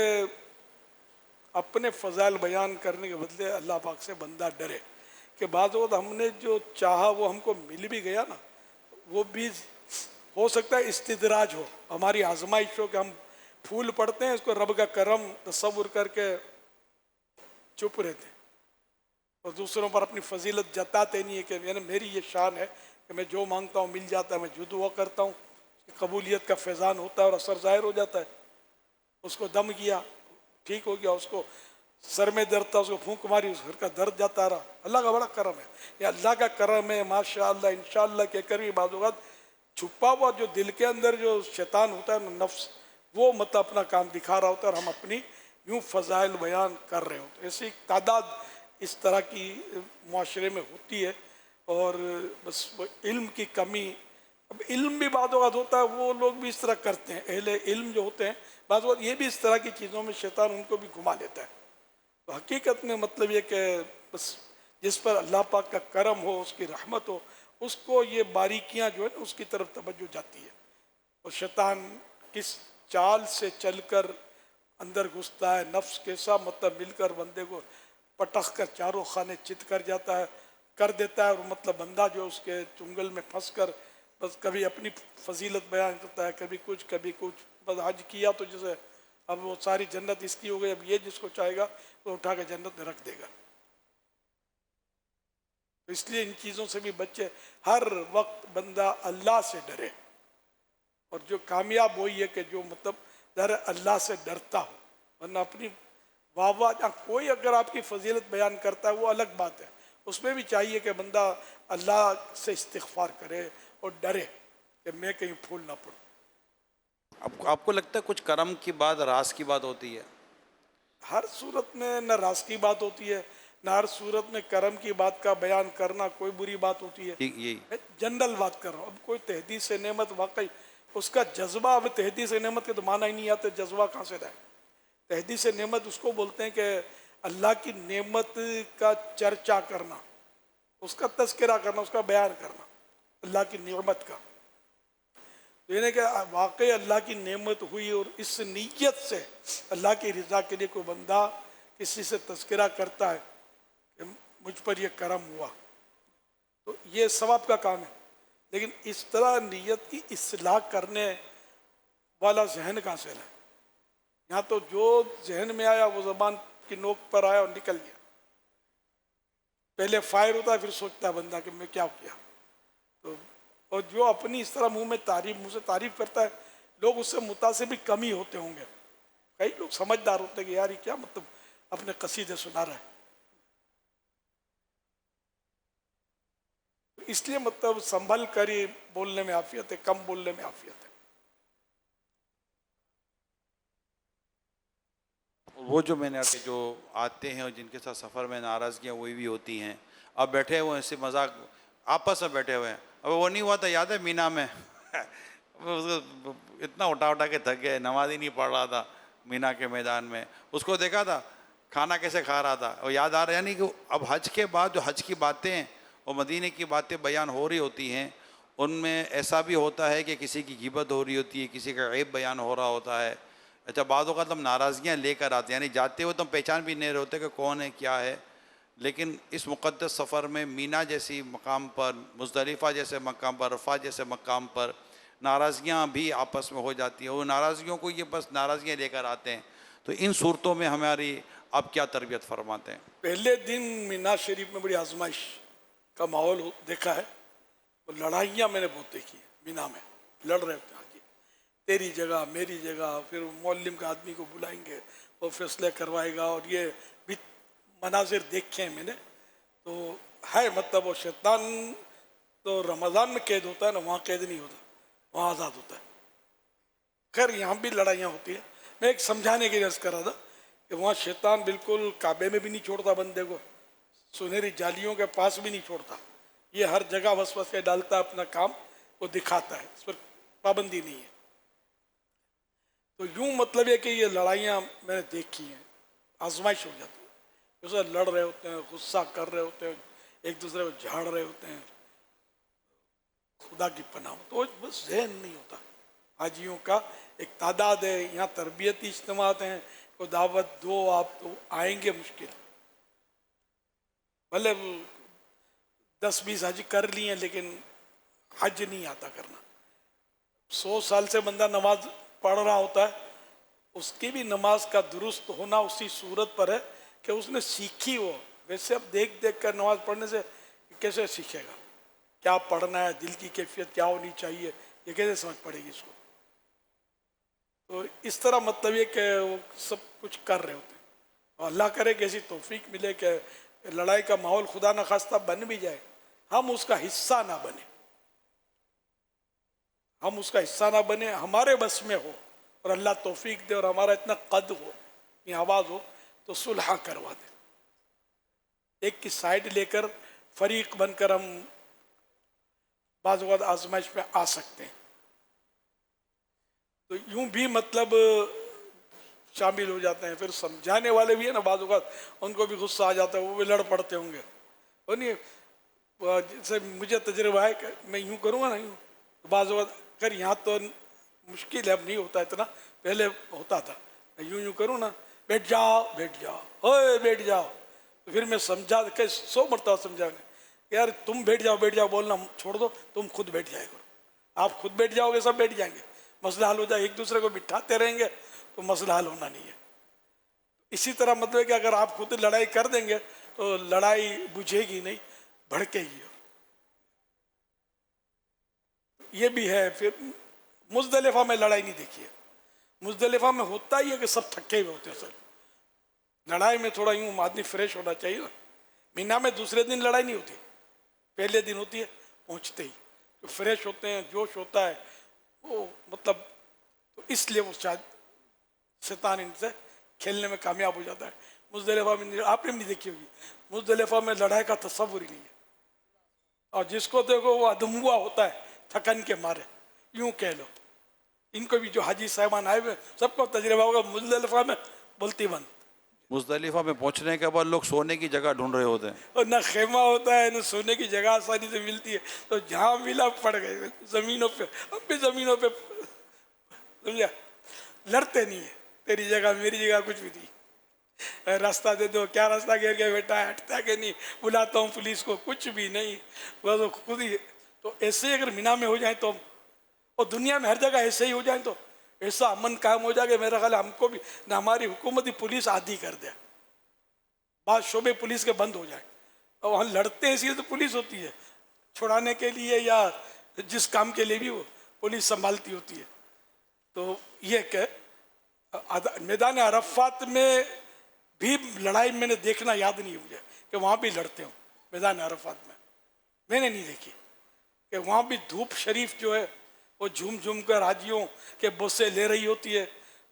اپنے فضائل بیان کرنے کے بدلے اللہ پاک سے بندہ ڈرے کہ بعض وقت ہم نے جو چاہا وہ ہم کو مل بھی گیا نا، وہ بھی ہو سکتا ہے استدراج ہو، ہماری آزمائش ہو کہ ہم پھول پڑتے ہیں، اس کو رب کا کرم تصور کر کے چپ رہتے ہیں اور دوسروں پر اپنی فضیلت جتاتے نہیں ہے کہ یعنی میری یہ شان ہے کہ میں جو مانگتا ہوں مل جاتا ہے، میں جو دعا کرتا ہوں قبولیت کا فیضان ہوتا ہے اور اثر ظاہر ہو جاتا ہے. اس کو دم کیا ٹھیک ہو گیا، اس کو سر میں درد تھا اس کو پھونک ماری، اس گھر کا درد جاتا رہا. اللہ کا بڑا کرم ہے، یہ اللہ کا کرم ہے، ماشاء اللہ انشاءاللہ کہہ کر بھی بعض اوقات چھپا ہوا جو دل کے اندر جو شیطان ہوتا ہے نفس، وہ مطلب اپنا کام دکھا رہا ہوتا ہے اور ہم اپنی یوں فضائل بیان کر رہے ہوتے ہیں. ایسی تعداد اس طرح کی معاشرے میں ہوتی ہے. اور بس وہ علم کی کمی، اب علم بھی بعض اوقات ہوتا ہے، وہ لوگ بھی اس طرح کرتے ہیں، اہل علم جو ہوتے ہیں بعض اوقات یہ بھی اس طرح کی چیزوں میں شیطان ان کو بھی گھما لیتا ہے. تو حقیقت میں مطلب یہ کہ بس جس پر اللہ پاک کا کرم ہو، اس کی رحمت ہو، اس کو یہ باریکیاں جو ہے نا اس کی طرف توجہ جاتی ہے. اور شیطان کس چال سے چل کر اندر گھستا ہے، نفس کیسا مطلب مل کر بندے کو پٹخ کر چاروں خانے چت کر جاتا ہے، کر دیتا ہے. اور مطلب بندہ جو اس کے چنگل میں پھنس کر بس کبھی اپنی فضیلت بیان کرتا ہے، کبھی کچھ بس حج کیا تو جسے اب وہ ساری جنت اس کی ہو گئی، اب یہ جس کو چاہے گا وہ اٹھا کے جنت میں رکھ دے گا. تو اس لیے ان چیزوں سے بھی بچے، ہر وقت بندہ اللہ سے ڈرے. اور جو کامیاب وہی ہے کہ جو مطلب ڈر اللہ سے ڈرتا ہو، ورنہ اپنی واہ کوئی اگر آپ کی فضیلت بیان کرتا ہے وہ الگ بات ہے، اس میں بھی چاہیے کہ بندہ اللہ سے استغفار کرے اور ڈرے کہ میں کہیں پھول نہ پڑوں. آپ کو لگتا ہے کچھ کرم کی بات راز کی بات ہوتی ہے؟ ہر صورت میں نہ راز کی بات ہوتی ہے، نہ ہر صورت میں کرم کی بات کا بیان کرنا کوئی بری بات ہوتی ہے. یہی میں جنرل بات کر رہا ہوں. اب کوئی تحدیث نعمت واقعی اس کا جذبہ، اب تحدیث نعمت کے تو معنی ہی نہیں آتے، جذبہ کہاں سے لائے؟ تحدیث نعمت اس کو بولتے ہیں کہ اللہ کی نعمت کا چرچا کرنا، اس کا تذکرہ کرنا، اس کا بیان کرنا، اللہ کی نعمت کا. یعنی کہ واقعی اللہ کی نعمت ہوئی اور اس نیت سے اللہ کی رضا کے لیے کوئی بندہ کسی سے تذکرہ کرتا ہے کہ مجھ پر یہ کرم ہوا، تو یہ ثواب کا کام ہے. لیکن اس طرح نیت کی اصلاح کرنے والا ذہن کہاں سے ہے؟ یہاں تو جو ذہن میں آیا وہ زبان کی نوک پر آیا اور نکل گیا. پہلے فائر ہوتا ہے پھر سوچتا ہے بندہ کہ میں کیا کیا. تو اور جو اپنی اس طرح منہ سے تعریف کرتا ہے، لوگ اس سے متاثر بھی کم ہی ہوتے ہوں گے. کئی لوگ سمجھدار ہوتے ہیں کہ یار یہ کیا مطلب اپنے قصیدے سنا رہا ہے. اس لیے مطلب سنبھل کر ہی بولنے میں عافیت ہے، کم بولنے میں عافیت ہے. وہ جو میں نے جو آتے ہیں اور جن کے ساتھ سفر میں ناراضگیاں وہی بھی ہوتی ہیں، اب بیٹھے ہوئے ایسے مذاق آپس میں بیٹھے ہوئے ہیں، اب وہ نہیں ہوا تھا، یاد ہے مینا میں اس کو اتنا اٹھا کے تھک گئے، نماز ہی نہیں پڑھ رہا تھا مینا کے میدان میں. اس کو دیکھا تھا کھانا کیسے کھا رہا تھا، وہ یاد آ رہا ہے. یعنی کہ اب حج کے بعد جو حج کی باتیں ہیں اور مدینے کی باتیں بیان ہو رہی ہوتی ہیں، ان میں ایسا بھی ہوتا ہے کہ کسی کی غیبت ہو رہی ہوتی ہے، کسی کا عیب بیان ہو رہا ہوتا ہے. اچھا بعض اوقات ہم ناراضگیاں لے کر آتے ہیں، یعنی جاتے ہوئے تو ہم پہچان بھی نہیں رہے ہوتے کہ کون ہے کیا ہے. لیکن اس مقدس سفر میں مینا جیسی مقام پر، مزدلفہ جیسے مقام پر، عرفات جیسے مقام پر ناراضگیاں بھی آپس میں ہو جاتی ہیں. وہ ناراضگیوں کو یہ بس ناراضگیاں لے کر آتے ہیں. تو ان صورتوں میں ہماری آپ کیا تربیت فرماتے ہیں؟ پہلے دن مینا شریف میں بڑی آزمائش کا ماحول دیکھا ہے. اور لڑائیاں میں نے بہت دیکھی ہیں مینا میں، لڑ رہے ہوتے ہیں آگے، تیری جگہ میری جگہ، پھر معلم کا آدمی کو بلائیں گے وہ فیصلے کروائے گا. اور یہ بھی مناظر دیکھے ہیں میں نے. تو ہے مطلب وہ شیطان تو رمضان میں قید ہوتا ہے نا، وہاں قید نہیں ہوتا، وہاں آزاد ہوتا ہے. خیر یہاں بھی لڑائیاں ہوتی ہیں. میں ایک سمجھانے کے لیے عرض کر رہا تھا کہ وہاں شیطان بالکل کعبے میں بھی نہیں چھوڑتا بندے کو، سنہری جالیوں کے پاس بھی نہیں چھوڑتا. یہ ہر جگہ وسوسے ڈالتا ہے، اپنا کام وہ دکھاتا ہے، اس پر پابندی نہیں ہے. تو یوں مطلب یہ کہ یہ لڑائیاں میں نے دیکھی ہیں، آزمائش ہو جاتی ہے. جیسے لڑ رہے ہوتے ہیں، غصہ کر رہے ہوتے ہیں، ایک دوسرے کو جھاڑ رہے ہوتے ہیں. خدا کی پناہ ہو. تو بس ذہن نہیں ہوتا. حاجیوں کا ایک تعداد ہے، یہاں تربیتی اجتماعات ہیں، کو دعوت دو آپ تو آئیں گے مشکل. بھلے 10-20 حج کر لی ہیں لیکن حج نہیں آتا کرنا. 100 سال سے بندہ نماز پڑھ رہا ہوتا ہے، اس کی بھی نماز کا درست ہونا اسی صورت پر ہے کہ اس نے سیکھی ہو. ویسے اب دیکھ دیکھ کر نماز پڑھنے سے کیسے سیکھے گا؟ کیا پڑھنا ہے، دل کی کیفیت کیا ہونی چاہیے، یہ کیسے سمجھ پڑے گی اس کو؟ تو اس طرح مطلب یہ کہ وہ سب کچھ کر رہے ہوتے ہیں. اور اللہ کرے کہ ایسی توفیق ملے کہ لڑائی کا ماحول خدا نخواستہ بن بھی جائے، ہم اس کا حصہ نہ بنے، ہم اس کا حصہ نہ بنے، ہمارے بس میں ہو اور اللہ توفیق دے اور ہمارا اتنا قد ہو، یہ آواز ہو تو صلح کروا دے. ایک کی سائیڈ لے کر فریق بن کر ہم بعض اوقات آزمائش پہ آ سکتے ہیں. تو یوں بھی مطلب شامل ہو جاتے ہیں. پھر سمجھانے والے بھی ہیں نا، بعض اوقات ان کو بھی غصہ آ جاتا ہے، وہ بھی لڑ پڑتے ہوں گے. وہ نہیں، جیسے مجھے تجربہ ہے کہ میں یوں کروں گا نا، یوں بعض اوقات اگر یہاں تو مشکل ہے، اب نہیں ہوتا اتنا، پہلے ہوتا تھا. میں یوں کروں نا، بیٹھ جاؤ بیٹھ جاؤ، اوے بیٹھ جاؤ. تو پھر میں سمجھا کہ 100 مرتبہ سمجھانے کہ یار تم بیٹھ جاؤ بولنا چھوڑ دو، تم خود بیٹھ جائے گا. آپ خود بیٹھ جاؤ گے سب بیٹھ جائیں گے، مسئلہ حل ہو جائے. ایک دوسرے کو بٹھاتے رہیں گے تو مسئلہ حل ہونا نہیں ہے. اسی طرح مطلب ہے کہ اگر آپ خود لڑائی کر دیں گے تو لڑائی بجھے گی نہیں، بھڑکے گی. یہ بھی ہے. پھر مزدلفہ میں لڑائی نہیں دیکھی ہے. مزدلفہ میں ہوتا ہی ہے کہ سب تھکے ہوئے ہوتے ہیں. سر لڑائی میں تھوڑا یوں آدمی فریش ہونا چاہیے نا. مینا میں دوسرے دن لڑائی نہیں ہوتی، پہلے دن ہوتی ہے پہنچتے ہی فریش ہوتے ہیں، جوش ہوتا ہے وہ مطلب. تو اس لیے وہ شاید شیطان ان سے کھیلنے میں کامیاب ہو جاتا ہے. مزدلفہ میں آپ نے بھی نہیں دیکھی ہوگی، مزدلفہ میں لڑائی کا تصور ہی نہیں ہے. اور جس کو دیکھو وہ ادم ہوا ہوتا ہے تھکن کے مارے. یوں کہہ لو ان کو بھی جو حاجی صاحبان آئے ہوئے سب کو تجربہ ہوگا، مزدلفہ میں بولتی بند. مزدلفہ میں پہنچنے کے بعد لوگ سونے کی جگہ ڈھونڈ رہے ہوتے ہیں، اور نہ خیمہ ہوتا ہے نہ سونے کی جگہ آسانی سے ملتی ہے. تو جہاں ملا پڑ گئے زمینوں پہ. ہم بھی زمینوں پہ سمجھا، لڑتے نہیں ہے. تیری جگہ میری جگہ کچھ بھی نہیں. راستہ دے دو، کیا راستہ گھیر کے بیٹا ہے، ہٹتا کہ نہیں، بلاتا ہوں پولیس کو، کچھ بھی نہیں. وہ خود ہی. تو ایسے ہی اگر مینا میں ہو جائیں تو، اور دنیا میں ہر جگہ ایسے ہی ہو جائیں تو ایسا امن قائم ہو جائے کہ میرا خیال ہے ہم کو بھی نہ ہماری حکومتی پولیس عادی کر دے. بعض شعبے پولیس کے بند ہو جائیں. اور وہاں لڑتے ہیں، اسی لیے تو پولیس ہوتی ہے، چھڑانے کے لیے یا جس کام کے لیے بھی وہ پولیس سنبھالتی ہوتی ہے. تو یہ کہ میدان عرفات میں بھی لڑائی میں نے دیکھنا یاد نہیں مجھے کہ وہاں بھی لڑتے ہوں. میدان عرفات میں نے نہیں دیکھی کہ وہاں بھی دھوپ شریف جو ہے وہ جھوم جھوم کر حاجیوں کے بوسے لے رہی ہوتی ہے.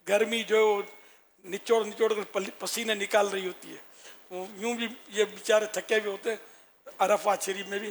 گرمی جو نچوڑ کر پسینے نکال رہی ہوتی ہے. یوں بھی یہ بیچارے تھکے ہوئے ہوتے ہیں. عرفات شریف میں بھی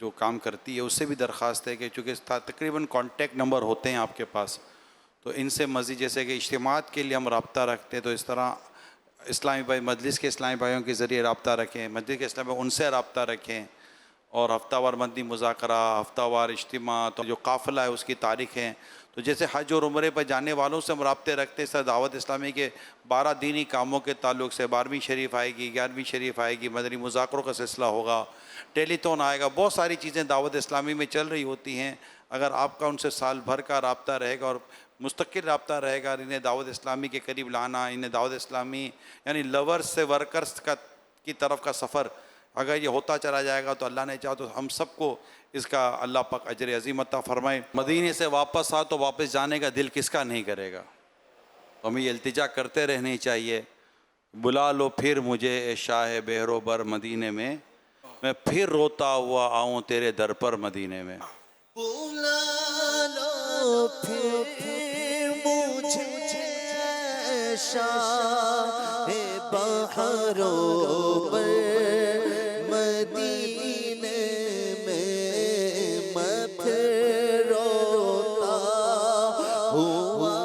جو کام کرتی ہے اس سے بھی درخواست ہے کہ چونکہ تقریباً کانٹیکٹ نمبر ہوتے ہیں آپ کے پاس، تو ان سے مزید جیسے کہ اجتماعات کے لیے ہم رابطہ رکھتے ہیں، تو اس طرح اسلامی بھائی مجلس کے اسلامی بھائیوں کے ذریعے رابطہ رکھیں، مجلس کے اسلامی بھائی ان سے رابطہ رکھیں، اور ہفتہ وار مدنی مذاکرہ، ہفتہ وار اجتماع، تو جو قافلہ ہے اس کی تاریخیں، تو جیسے حج اور عمرے پر جانے والوں سے ہم رابطے رکھتے ہیں، سر دعوت اسلامی کے 12 دینی کاموں کے تعلق سے 12ویں شریف آئے گی، 11ویں شریف آئے گی، مدنی مذاکروں کا سلسلہ ہوگا، ٹیلی تھون آئے گا، بہت ساری چیزیں دعوت اسلامی میں چل رہی ہوتی ہیں۔ اگر آپ کا ان سے سال بھر کا رابطہ رہے گا اور مستقل رابطہ رہے گا، انہیں دعوت اسلامی کے قریب لانا، انہیں دعوت اسلامی یعنی لورز سے ورکرز کی طرف کا سفر اگر یہ ہوتا چلا جائے گا تو اللہ نے چاہا تو ہم سب کو اس کا اللہ پاک اجر عظیم عطا فرمائے۔ مدینے سے واپس آ تو واپس جانے کا دل کس کا نہیں کرے گا؟ تو ہمیں یہ التجا کرتے رہنی چاہیے، بلا لو پھر مجھے اے شاہ بحر و بر مدینے میں پھر روتا ہوا آؤں تیرے در پر مدینے میں۔ بلا لو پھر مجھے شاہ بحر و بر مدینے میں پھر روتا ہوا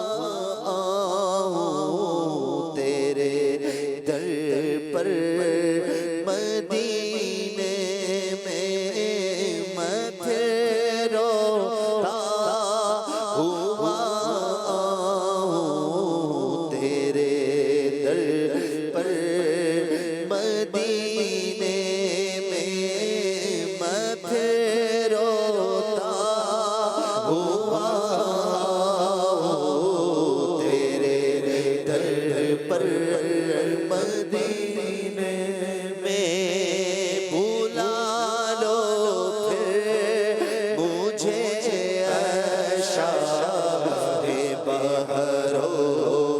آؤں تیرے در پر مدینے میں پھر روتا ہوا آؤں تیرے در پر مدینے میں پھر روتا ہوا آؤں تیرے در پر مدینے میں۔ بلا لو پھر مجھے اے شاہ بحر و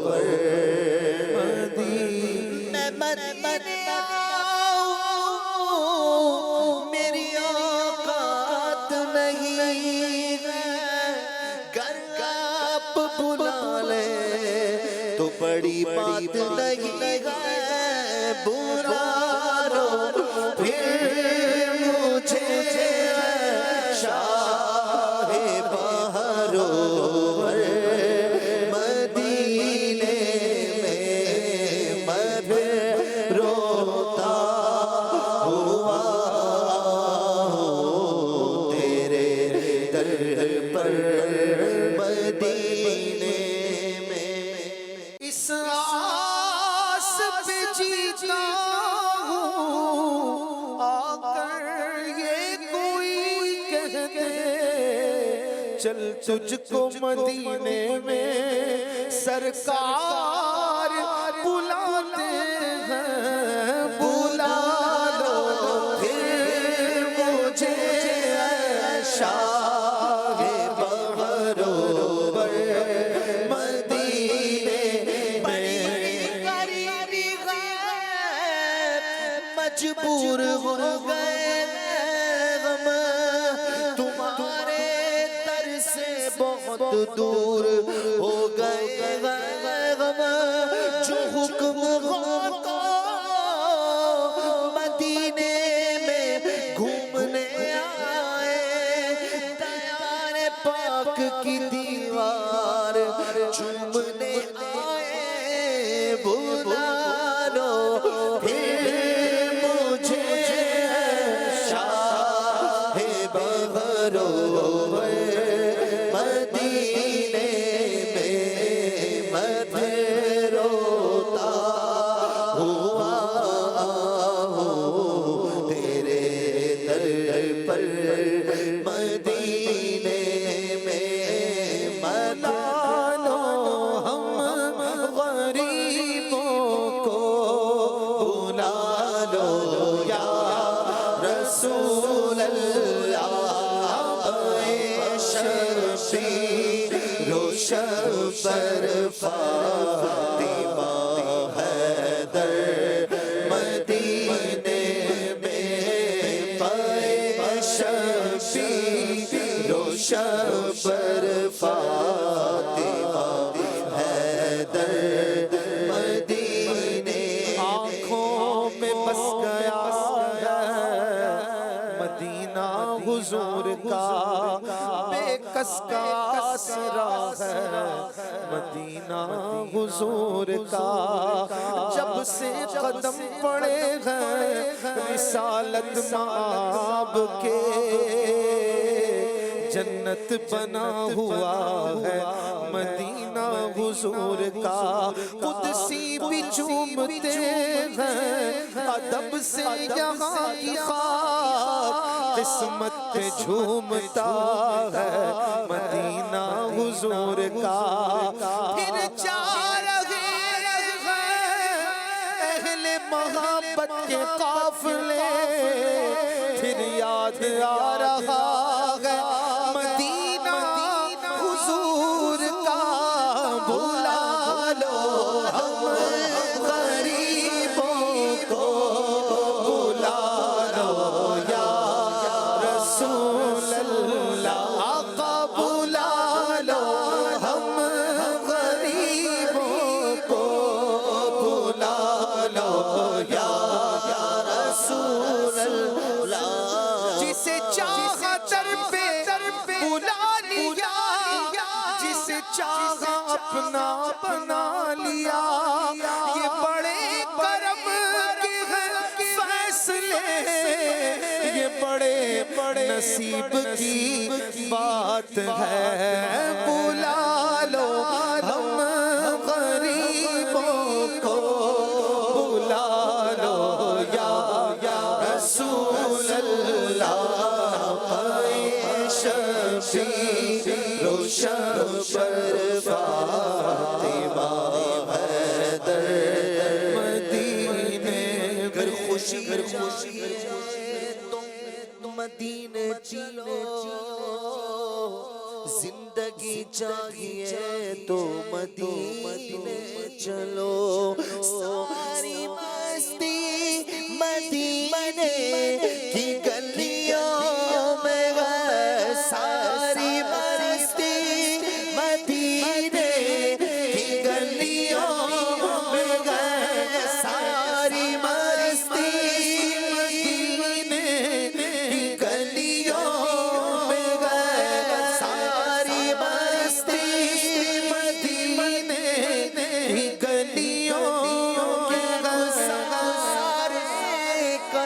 بر مدینے میں آؤں، میری اوقات نہیں ہے، گر آپ بلا لیں تو بڑی بات نہیں ہے، بلا لو پھر مجھے شاہ بحر و بر مدینے میں پھر روتا ہوا آؤں تیرے در پر مدینے میں۔ اس آس پہ جیتا ہوں، آ کر یہ کوئی کہہ دے چل تجھ کو مدینے میں سرکار بلاتے ہیں۔ بلا لو پھر مجھے اے شاہ بحر و بر مدینے میں۔ مجبور ہو گئے ہم تمہارے در سے بہت دور ہو گئے ہم، جو حکم ہوگا مدینے میں گھومنے آئے، دیار پاک کی دیوار چومنے آئے۔ بلا لو پھر مجھے شاہ بحر و بر مدینے میں پھر روتا ہوا آؤں تیرے در پر مدینے میں۔ منا لو ہم غریبوں کو، بلا لو یا رسول اللہ، شبیر و شبر فاطمہ حیدر مدینے میں پائے، شبیر و شبر فاطمہ حیدر مدینے۔ آنکھوں میں بس گیا ہے مدینہ کس کا آسرا ہے مدینہ حضور کا، جب سے قدم پڑے ہیں رسالت مآب کے، جنت بنا ہوا ہے مدینہ حضور کا، قدسی بھی چومتے ہیں ادب سے یہاں کی خاک، قسمت پہ جھومتا ہے مدینہ حضور کا، پھر جا رہے ہیں اہل محبت کے قافلے، پھر یاد آ رہا ہے مدینہ حضور کا، بلا لو ہم غریبوں کو، بلا لو یا رسول اللہ، آقا بلا لو ہم غریبوں کو، بلا لو یا رسول اللہ، جسے چاہا در پہ بلا لیا، جسے چاہا اپنا بنا لیا، یہ بڑے کرم کے ہیں فیصلے، یہ بڑے نصیب کی بات ہے، بلا لو ہم غریبوں کو، بلا لو یا رسول اللہ، شفیع روشن پر فاطمہ حیدر، مدینے گر خوشی ہے تم مدینے چلو، زندگی چاہیے تو مدینے چلو، ساری مستی مدینے کی گلیوں میں ہے، ساری مستی مدینے کی گلیوں میں ہے، ساری مستی مدینے کی گلیوں میں ہے، ساری مستی مدینے کی گلیوں میں ہے، سارے کا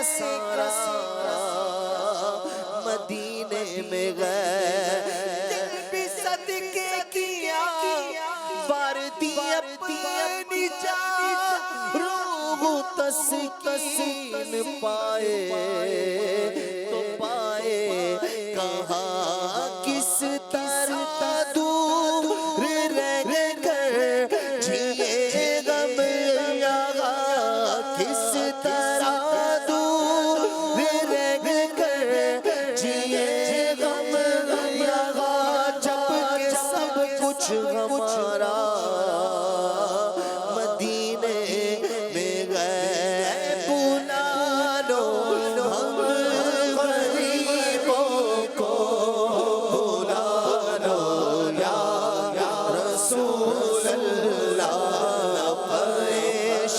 سارا مدینے میں گئے، دل بھی صدقے کیا باردی اپنی جا، روح تسکین پائے تو پائے کہاں کس طرح دور رہ کر جیے غم یہاں، کس طرح دور رہ کر جیے غم یہاں، جب کہ سب کچھ ہمارا مدینے میں گئے، بلا لو ہم غریبوں کو، بلا لو یا رسول اللہ،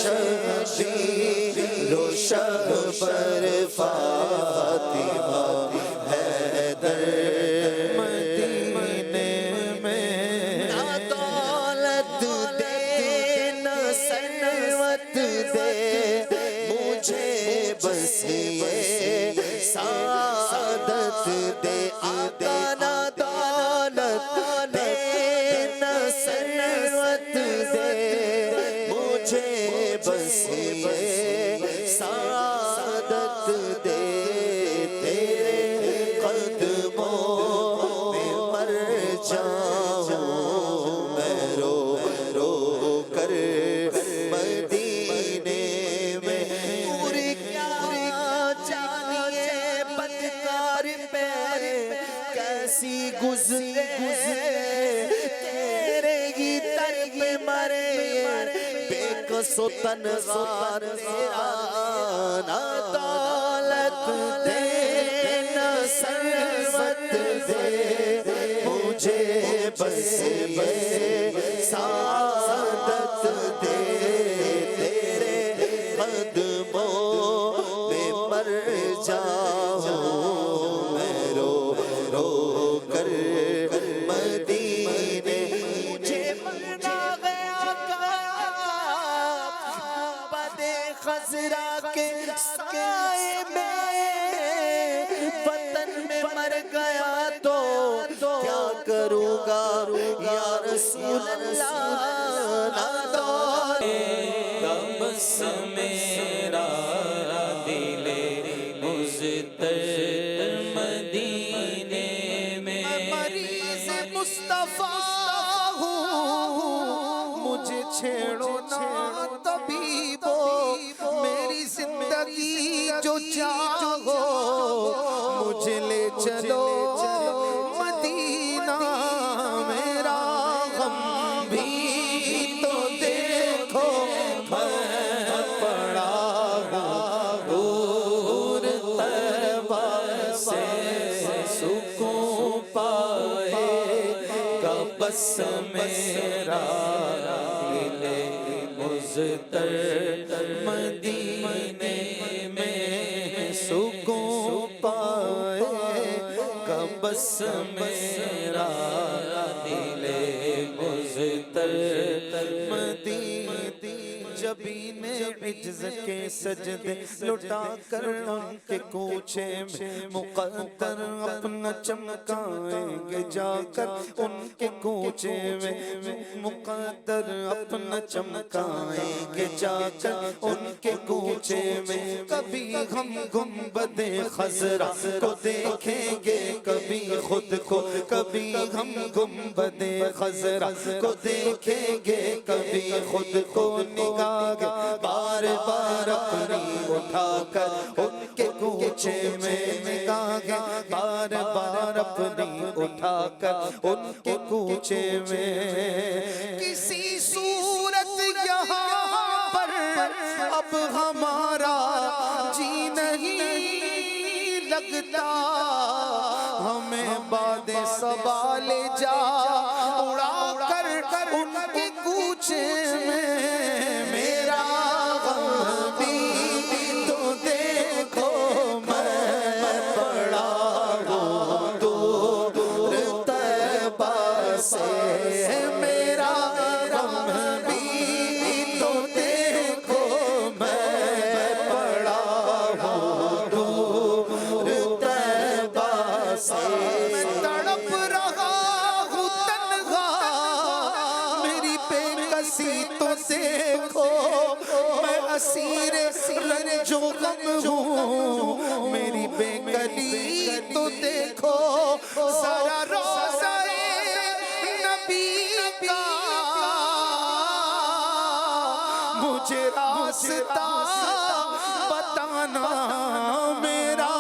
شفیع روشن پر فاطمہ حیدر، مدینے میں نہ دولت دے نہ ثروت دے مجھے، بس یہ سعادت دے، آقا نہ دولت دے نہ ثروت دے مجھے، بس یہ سعادت دے، تیرے قدموں میں مر جاؤں میں رو رو کر مدینے میں، اور کیا جانیے بدکار پیر کیسی گزرے، تیرے ہی در پہ مرے بے کس و تنہا، تیرا نہ دولت دے نہ ثروت دے مجھے، بس یہ سعادت دے، تیرے قدموں میں مر جاؤں میں رو رو کر خضرا کے سائے میں وطن میں مر گیا تو کیا کروں گا یا رسول اللہ بس میرا دل مضطر مدینے میں مریض مصطفیٰ ہوں مجھے چھیڑو نہ طبیبو میری زندگی جو چاہو مجھے لے چلو مدینہ میرا غم بھی تو دیکھو میں پڑا دور طیبہ سے سکون پائے گا بس میرا دل مضطر مدینے میں سکون پائے گا بس میرا دل مضطر مدینہ جبین عجز کے سجدے لٹا کر ان کے کوچے میں مقدر اپنا چمکائیں گے جا کر ان کے کوچے میں مقدر اپنا چمکائیں گے جا کر ان کے کوچے میں کبھی ہم گنبد خضرا کو دیکھیں گے کبھی خود کو کبھی ہم گنبد خضرا کو دیکھیں گے کبھی خود کو نگاہ بار بار اپنی اٹھا کر ان کے کوچے میں نگاہ بار بار اپنی اٹھا کر ان کے کوچے میں کسی صورت یہاں پر اب ہمارا جی نہیں لگتا ہمیں باد سوال جا اڑا کر ان کے کوچے میں میرا غم بھی تو دیکھو میں پڑا ہوں دور طیبہ سے میرا غم بھی تو دیکھو میں پڑا ہوں دور طیبہ سے میں تڑپ رہا ہوں تنہا میری بے کسی تو دیکھو میں اسیر رنج و غم ہوں میری بے کلی تو دیکھو ذرا روضہ نبی کا مجھے راستہ بتانا میرا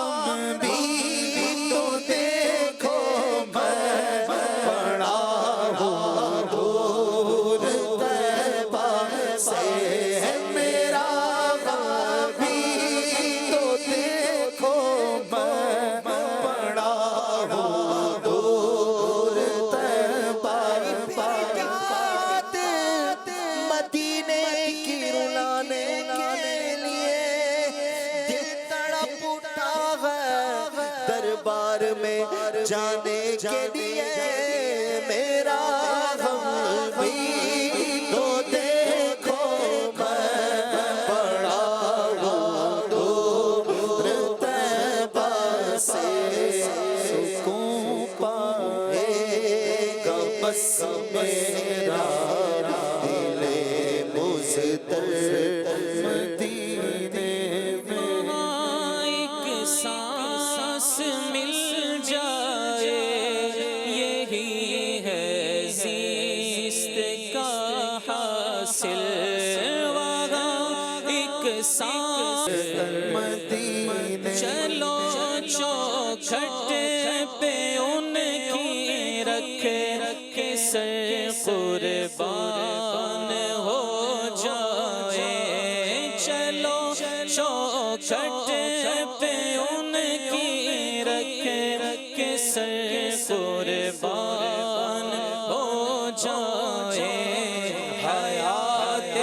غم بھی تو دیکھو میں پڑا ہوں دور طیبہ سے میرا غم بھی تو دیکھو میں پڑا ہوں دور طیبہ مدینے کی رلانے کے لیے دل تڑپ اٹھا ہے دربار میں جانے کے لیے میرا غم بھی تو دیکھو میں پڑا ہوں دور طیبہ سے سکون پائے گا بس میرا دل مضطر مدینے میں ایک سانس مل جائے یہی ہے زیست کا حاصل وہاں ایک سانس مدینے چلو چوکھٹ پہ ان کی رکھ کے سر قربان ہو جائے چلو چوکھٹ پہ ان کی رکھ کے سر قربان ہو جائے حیات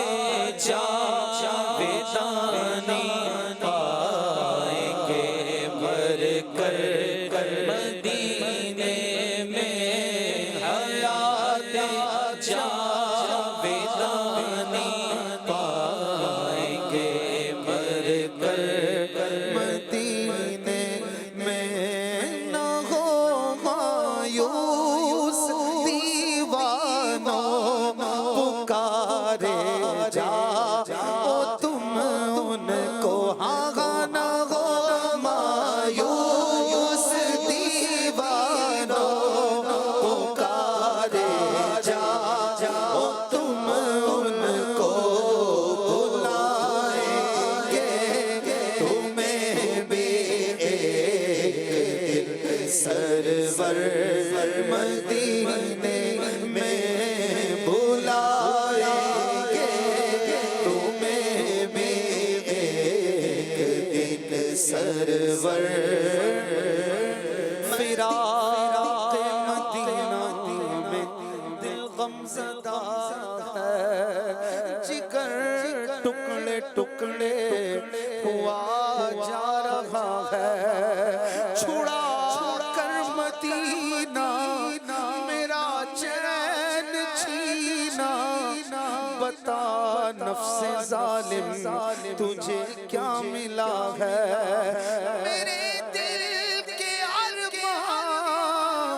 جاویدانی پائیں گے مر کر مدینے میں حیات جاویدانی پائیں گے سرور فراق مدینہ میں دل غم زدہ ہے، جگر ٹکڑے ٹکڑے ہوا جا رہا ہے، چھڑا کر مدینہ میرا چین چھینا، بتا نفس ظالم تجھے کیا ملا ہے، میرے دل کے ارمان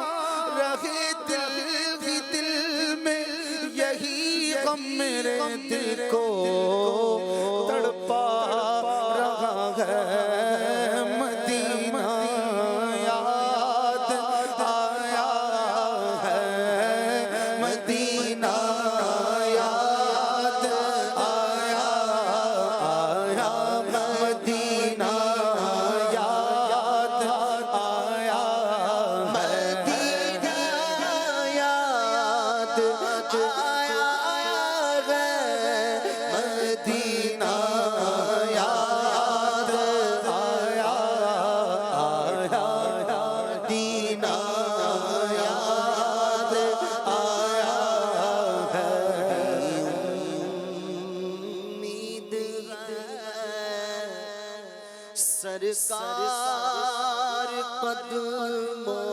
رہے دل بھی دل میں، یہی غم میرے دل کو تڑپا رہا ہے، مدینہ یاد آیا ہے، مدینہ یاد آیا مدینہ یاد آیا، مدینہ یاد آیا ہے، مدینہ یاد آیا مدینہ یاد آیا ہے، امید ہے سرکار قدموں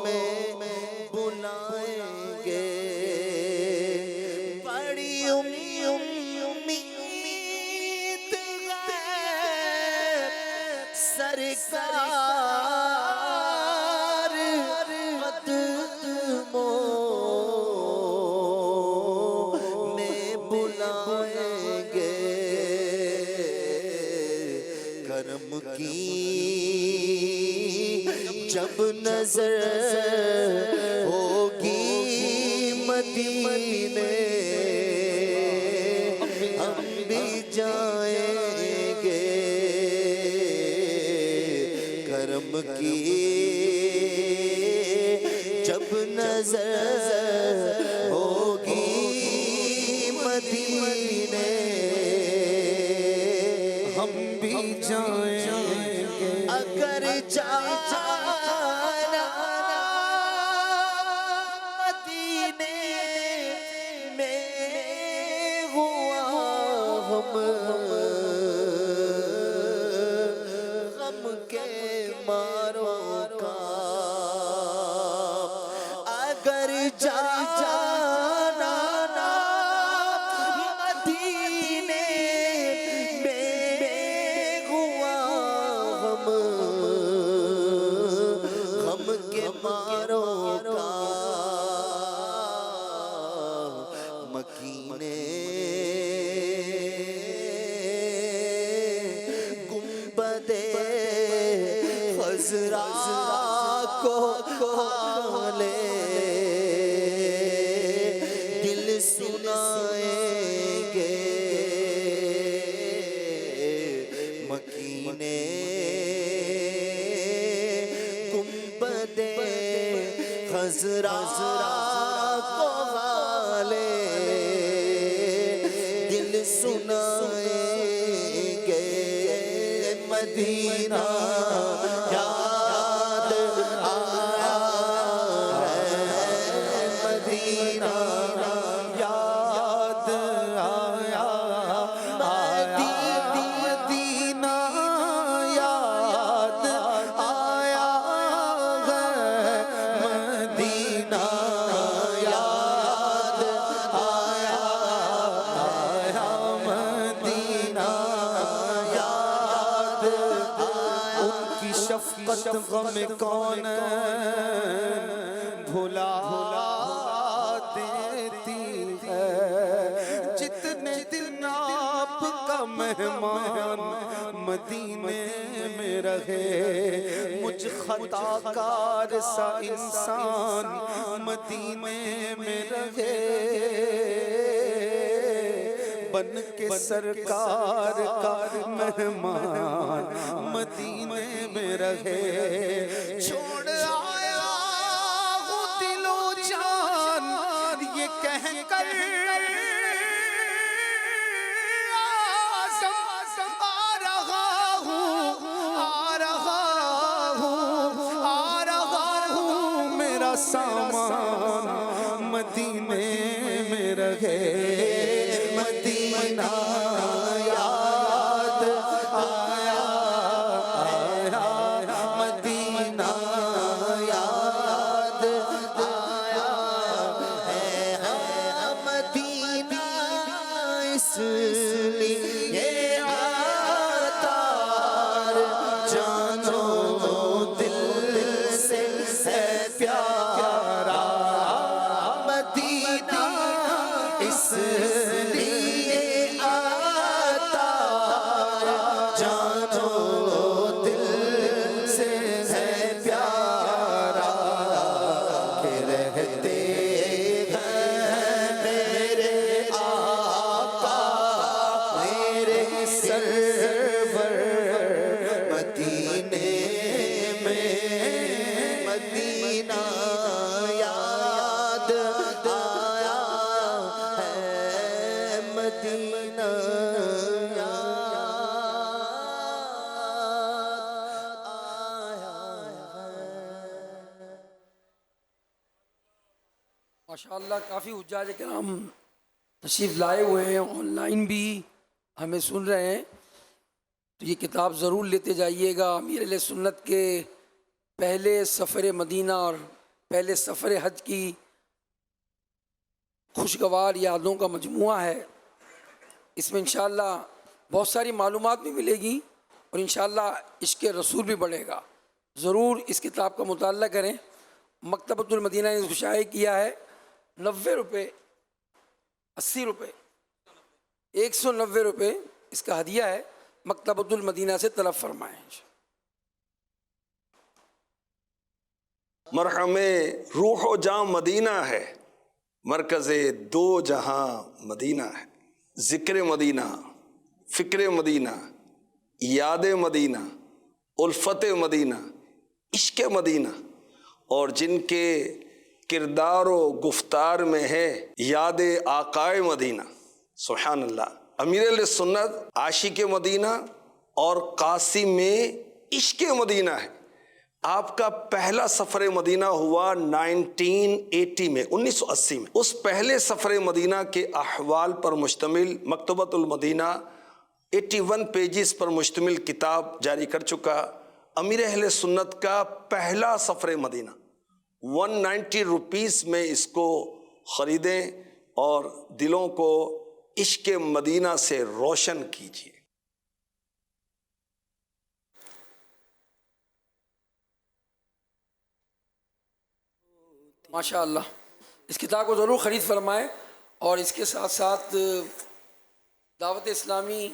میں بلائیں گے، بڑی امید ہے سرکار قدموں میں بلائیں گے، کرم کی جب نظر ہوگی مدینے، ہم بھی جائیں گے، کرم کی جب نظر ہوگی مدینے، ہم بھی جائیں گے، اگر جانا مدینے میں ہوا ہم غم کے ماروں کا، اگر جانا مدینے میں ہوا ہم غم کے ماروں کا، مکینے گنبد خضرا کو لے دل سنائیں گے، مکینے گنبد خضرا کو لے دل سنائیں گے، مدینہ یاد آیا ہے، مدینہ یاد آیا، مدینہ یاد آیا ہے، مدینہ یاد آیا مدینہ یاد آیا، ان کی شفقت غم کون بھلا دیتی ہے، جتنے دن آپ کا مہمان مدینے میں رہے، مجھ خطا کار سا انسان مدینے میں رہے، بن کے سرکار کا مہمان مدینے میں رہے، چھوڑ آیا ہوں دل و جان یہ کہہ کر مدینہ یاد آیا آیا مدینہ یاد آیا ہے مدینہ اس لیے عطار جانو دل سے ہے پیارا مدینہ اس لیے عطار جانو دل سے ہے پیارا کہ رہتے ہیں میرے آقا میرے سرور مدینے میں مدینہ یاد آیا ہے مدینہ یاد آیا ہے۔ ماشاءاللہ کافی حجاج کرام تشریف لائے ہوئے ہیں، آن لائن بھی ہمیں سن رہے ہیں، تو یہ کتاب ضرور لیتے جائیے گا۔ امیر علیہ سنت کے پہلے سفر مدینہ اور پہلے سفر حج کی خوشگوار یادوں کا مجموعہ ہے۔ اس میں انشاءاللہ بہت ساری معلومات بھی ملے گی اور انشاءاللہ عشق رسول بھی بڑھے گا۔ ضرور اس کتاب کا مطالعہ کریں۔ مکتبۃ المدینہ نے اس کو شائع کیا ہے 90 روپے 80 روپے 190 روپے اس کا ہدیہ ہے، مکتبۃ المدینہ سے طلب فرمائیں۔ مرحم روح و جاں مدینہ ہے، مرکز دو جہاں مدینہ ہے۔ ذکر مدینہ، فکر مدینہ، یاد مدینہ، الفت مدینہ، عشق مدینہ، اور جن کے کردار و گفتار میں ہے یاد آقائے مدینہ۔ سبحان اللہ۔ امیر علیہ سنت عاشق مدینہ اور قاسم میں عشق مدینہ ہے۔ آپ کا پہلا سفر مدینہ ہوا 1980 میں، 1980 میں۔ اس پہلے سفر مدینہ کے احوال پر مشتمل مکتبۃ المدینہ 81 پیجز پر مشتمل کتاب جاری کر چکا۔ امیر اہل سنت کا پہلا سفر مدینہ 190 روپیز میں اس کو خریدیں اور دلوں کو عشق مدینہ سے روشن کیجیے۔ ماشاءاللہ اس کتاب کو ضرور خرید فرمائیں، اور اس کے ساتھ ساتھ دعوت اسلامی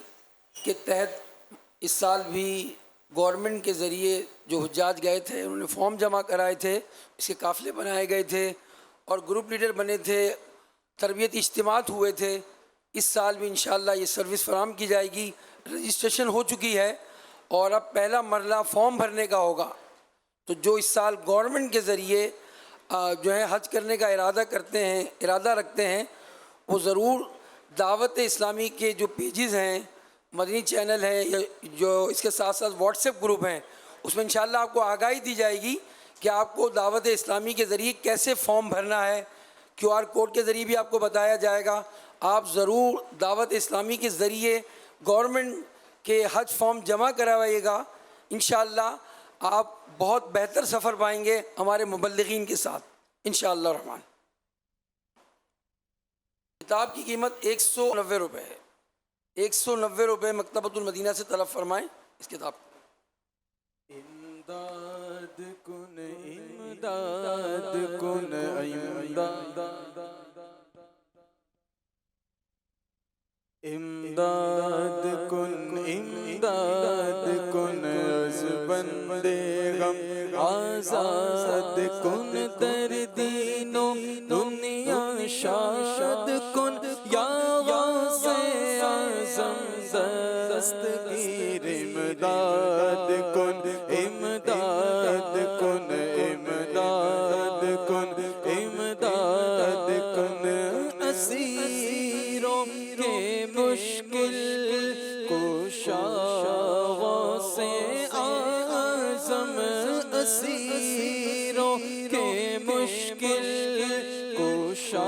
کے تحت اس سال بھی گورنمنٹ کے ذریعے جو حجاج گئے تھے انہوں نے فارم جمع کرائے تھے، اس کے قافلے بنائے گئے تھے اور گروپ لیڈر بنے تھے، تربیتی اجتماعات ہوئے تھے۔ اس سال بھی انشاءاللہ یہ سروس فراہم کی جائے گی۔ رجسٹریشن ہو چکی ہے اور اب پہلا مرحلہ فارم بھرنے کا ہوگا۔ تو جو اس سال گورنمنٹ کے ذریعے جو ہے حج کرنے کا ارادہ رکھتے ہیں وہ ضرور دعوت اسلامی کے جو پیجز ہیں، مدنی چینل ہیں، یا جو اس کے ساتھ ساتھ واٹس ایپ گروپ ہیں، اس میں انشاءاللہ آپ کو آگاہی دی جائے گی کہ آپ کو دعوت اسلامی کے ذریعے کیسے فارم بھرنا ہے۔ QR کوڈ کے ذریعے بھی آپ کو بتایا جائے گا۔ آپ ضرور دعوت اسلامی کے ذریعے گورنمنٹ کے حج فارم جمع کروائیے گا، انشاءاللہ آپ بہت بہتر سفر پائیں گے ہمارے مبلغین کے ساتھ انشاءاللہ الرحمن۔ کتاب کی قیمت 190 روپے ہے، 190 روپے مکتبۃ المدینہ سے طلب فرمائیں اس کتاب کو۔ امداد کن امداد کن امداد امداد کن امداد کن از بندے غم آزاد کن در دین و دنیا شاد کن یا غوث اعظم دستگیر امداد کن امداد کن امداد کن امداد کن اسیروں کے مشکل کشا غوث اعظم اسیروں کے مشکل کشا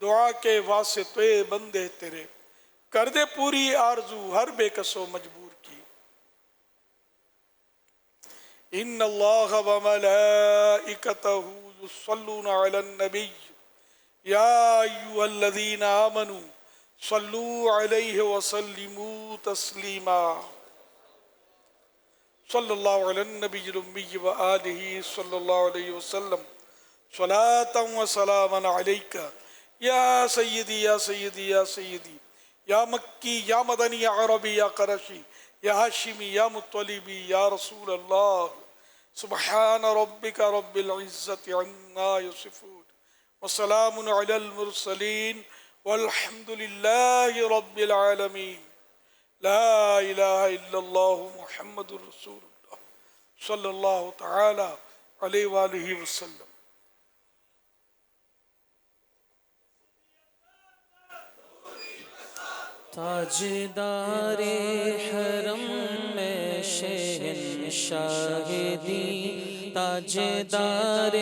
دعا کے واسطے بندے تیرے، کر دے پوری آرزو ہر بے کس و مجبور کی۔ ان اللہ و ملائکتہ یصلون علی النبی یا ایھا الذین آمنوا صلوا علیہ وسلموا تسلیما۔ صلی اللہ علی النبی الامی وآلہ صلی اللہ علیہ وسلم صلاۃ و سلاما علیک یا سیدی یا سیدی یا سیدی، یا مکی یا مدنی یا عربی یا قرشی یا ہاشمی یا مطلبی یا رسول اللہ۔ سبحان ربک رب العزت عما یصفون وسلام علی المرسلین والحمد للہ رب العالمین۔ لا الہ الا اللہ محمد رسول اللہ صلی اللہ تعالی علیہ وآلہ وسلم۔ تاجدار حرم میں شہنشاہ دی، تاجدار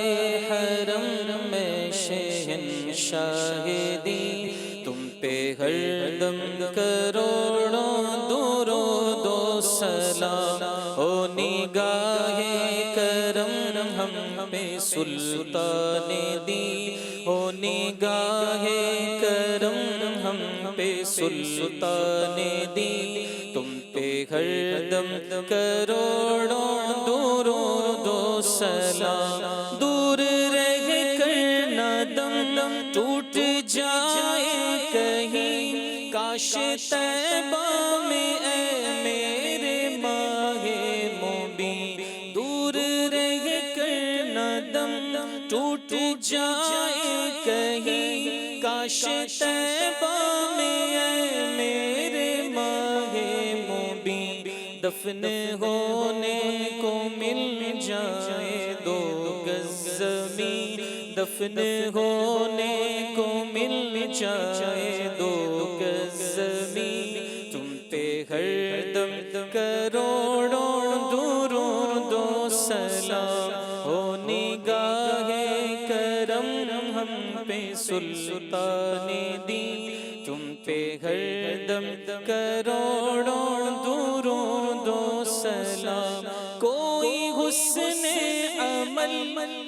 حرم میں شہنشاہ دی، تم پہ ہر دم کروڑوں درود و سلام ہو، نگاہ کرم ہم پہ سلطان دی، ہو نگاہ کرم ہم پہ سلطان دی، تم پہ ہر دم کروڑوں درود و سلام۔ دور رہ کر نہ دم ٹوٹ جائے کہیں، کاش طیبہ میں اے میرے ماہ مبین، دور رہ کر نہ دم ٹوٹ جائے کہیں، کاش طیبہ میں اے میرے ماہ مبین، دفن ہونے کو مل جائے دو گز زمین، دفن ہونے کو مل جائے دو گز زمین، تم پہ ہر دم کروڑوں درود و سلام ہو، نگاہ کرم ہم پہ سلطان دی، تم پہ ہر دم کروڑوں درود و سلام۔ کوئی حسن عمل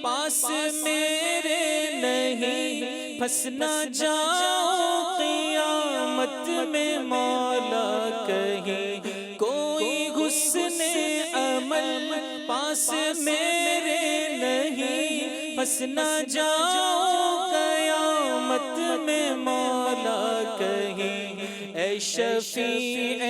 پاس میرے نہیں، پھنس نہ جاؤ قیامت میں مولا کہیں، کوئی حسن عمل پاس میرے نہیں، پھنس نہ جاؤ قیامت میں مولا کہیں، اے شفیع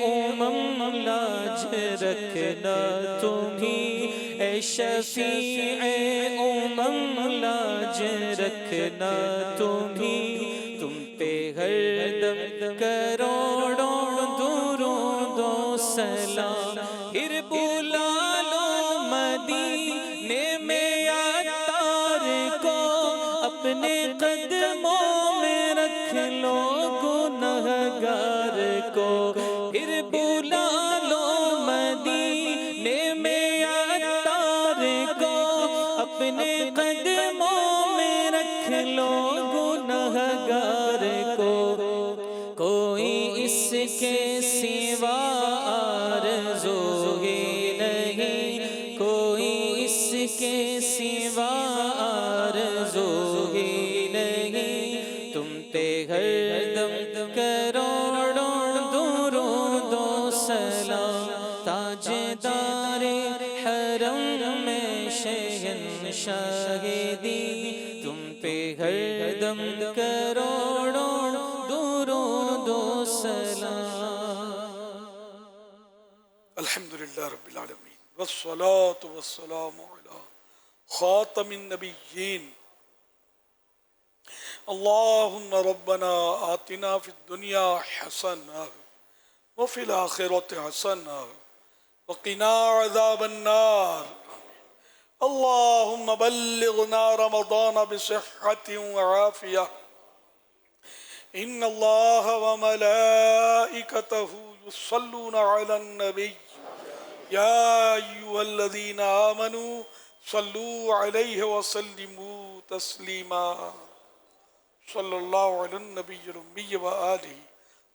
امم لاج رکھنا تمہیں، اے شفیع امم لاج رکھنا تمہیں، تم پہ ہر دم کروڑوں درود و سلام۔ پھر بلا لو مدینے میں عطار کو، اپنے قدموں میں رکھ لو گنہگار کو، پھر بلا لو مدینے میں عطار کو، اپنے قدموں میں رکھ لو گنہگار کو، کوئی اس کے سوا آرزو ہی نہیں، کوئی اس کے سوا آرزو ہی نہیں، تم پہ ہر دم کروڑوں درود و سلام۔ تاجدار حرم میں شہنشاہ دی، تم پہ ہر دم کروڑوں درود و سلام۔ الحمدللہ رب العالمین والصلاة والسلام علی خاتم النبیین۔ اللہم ربنا آتنا فی الدنیا حسنہ وفی الآخرۃ حسنہ وقنا عذاب النار۔ اللہم بلغنا رمضان بصحة وعافیہ۔ ان اللہ وملائکتہ یصلون علی النبی یا ایھا الذین آمنوا صلوا علیہ وسلموا تسلیما۔ صلی اللہ علی النبی الامی و آلہ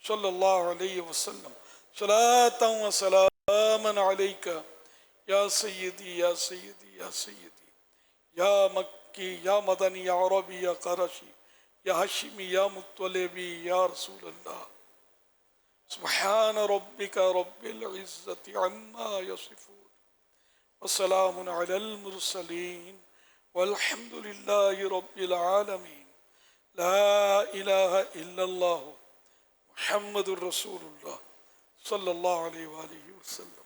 صلی اللہ علیہ وسلم صلاۃ و سلاما علیک یا سیدی یا سیدی یا سیدی یا مکی یا مدنی یا عربی یا قرشی یا ہاشمی یا مطلبی یا رسول اللہ سبحان ربک رب العزت عما یصفون وسلام علی المرسلین والحمد للہ رب العالمین لا الہ الا اللہ محمد الرسول اللہ صلی اللہ علیہ وآلہ وسلم.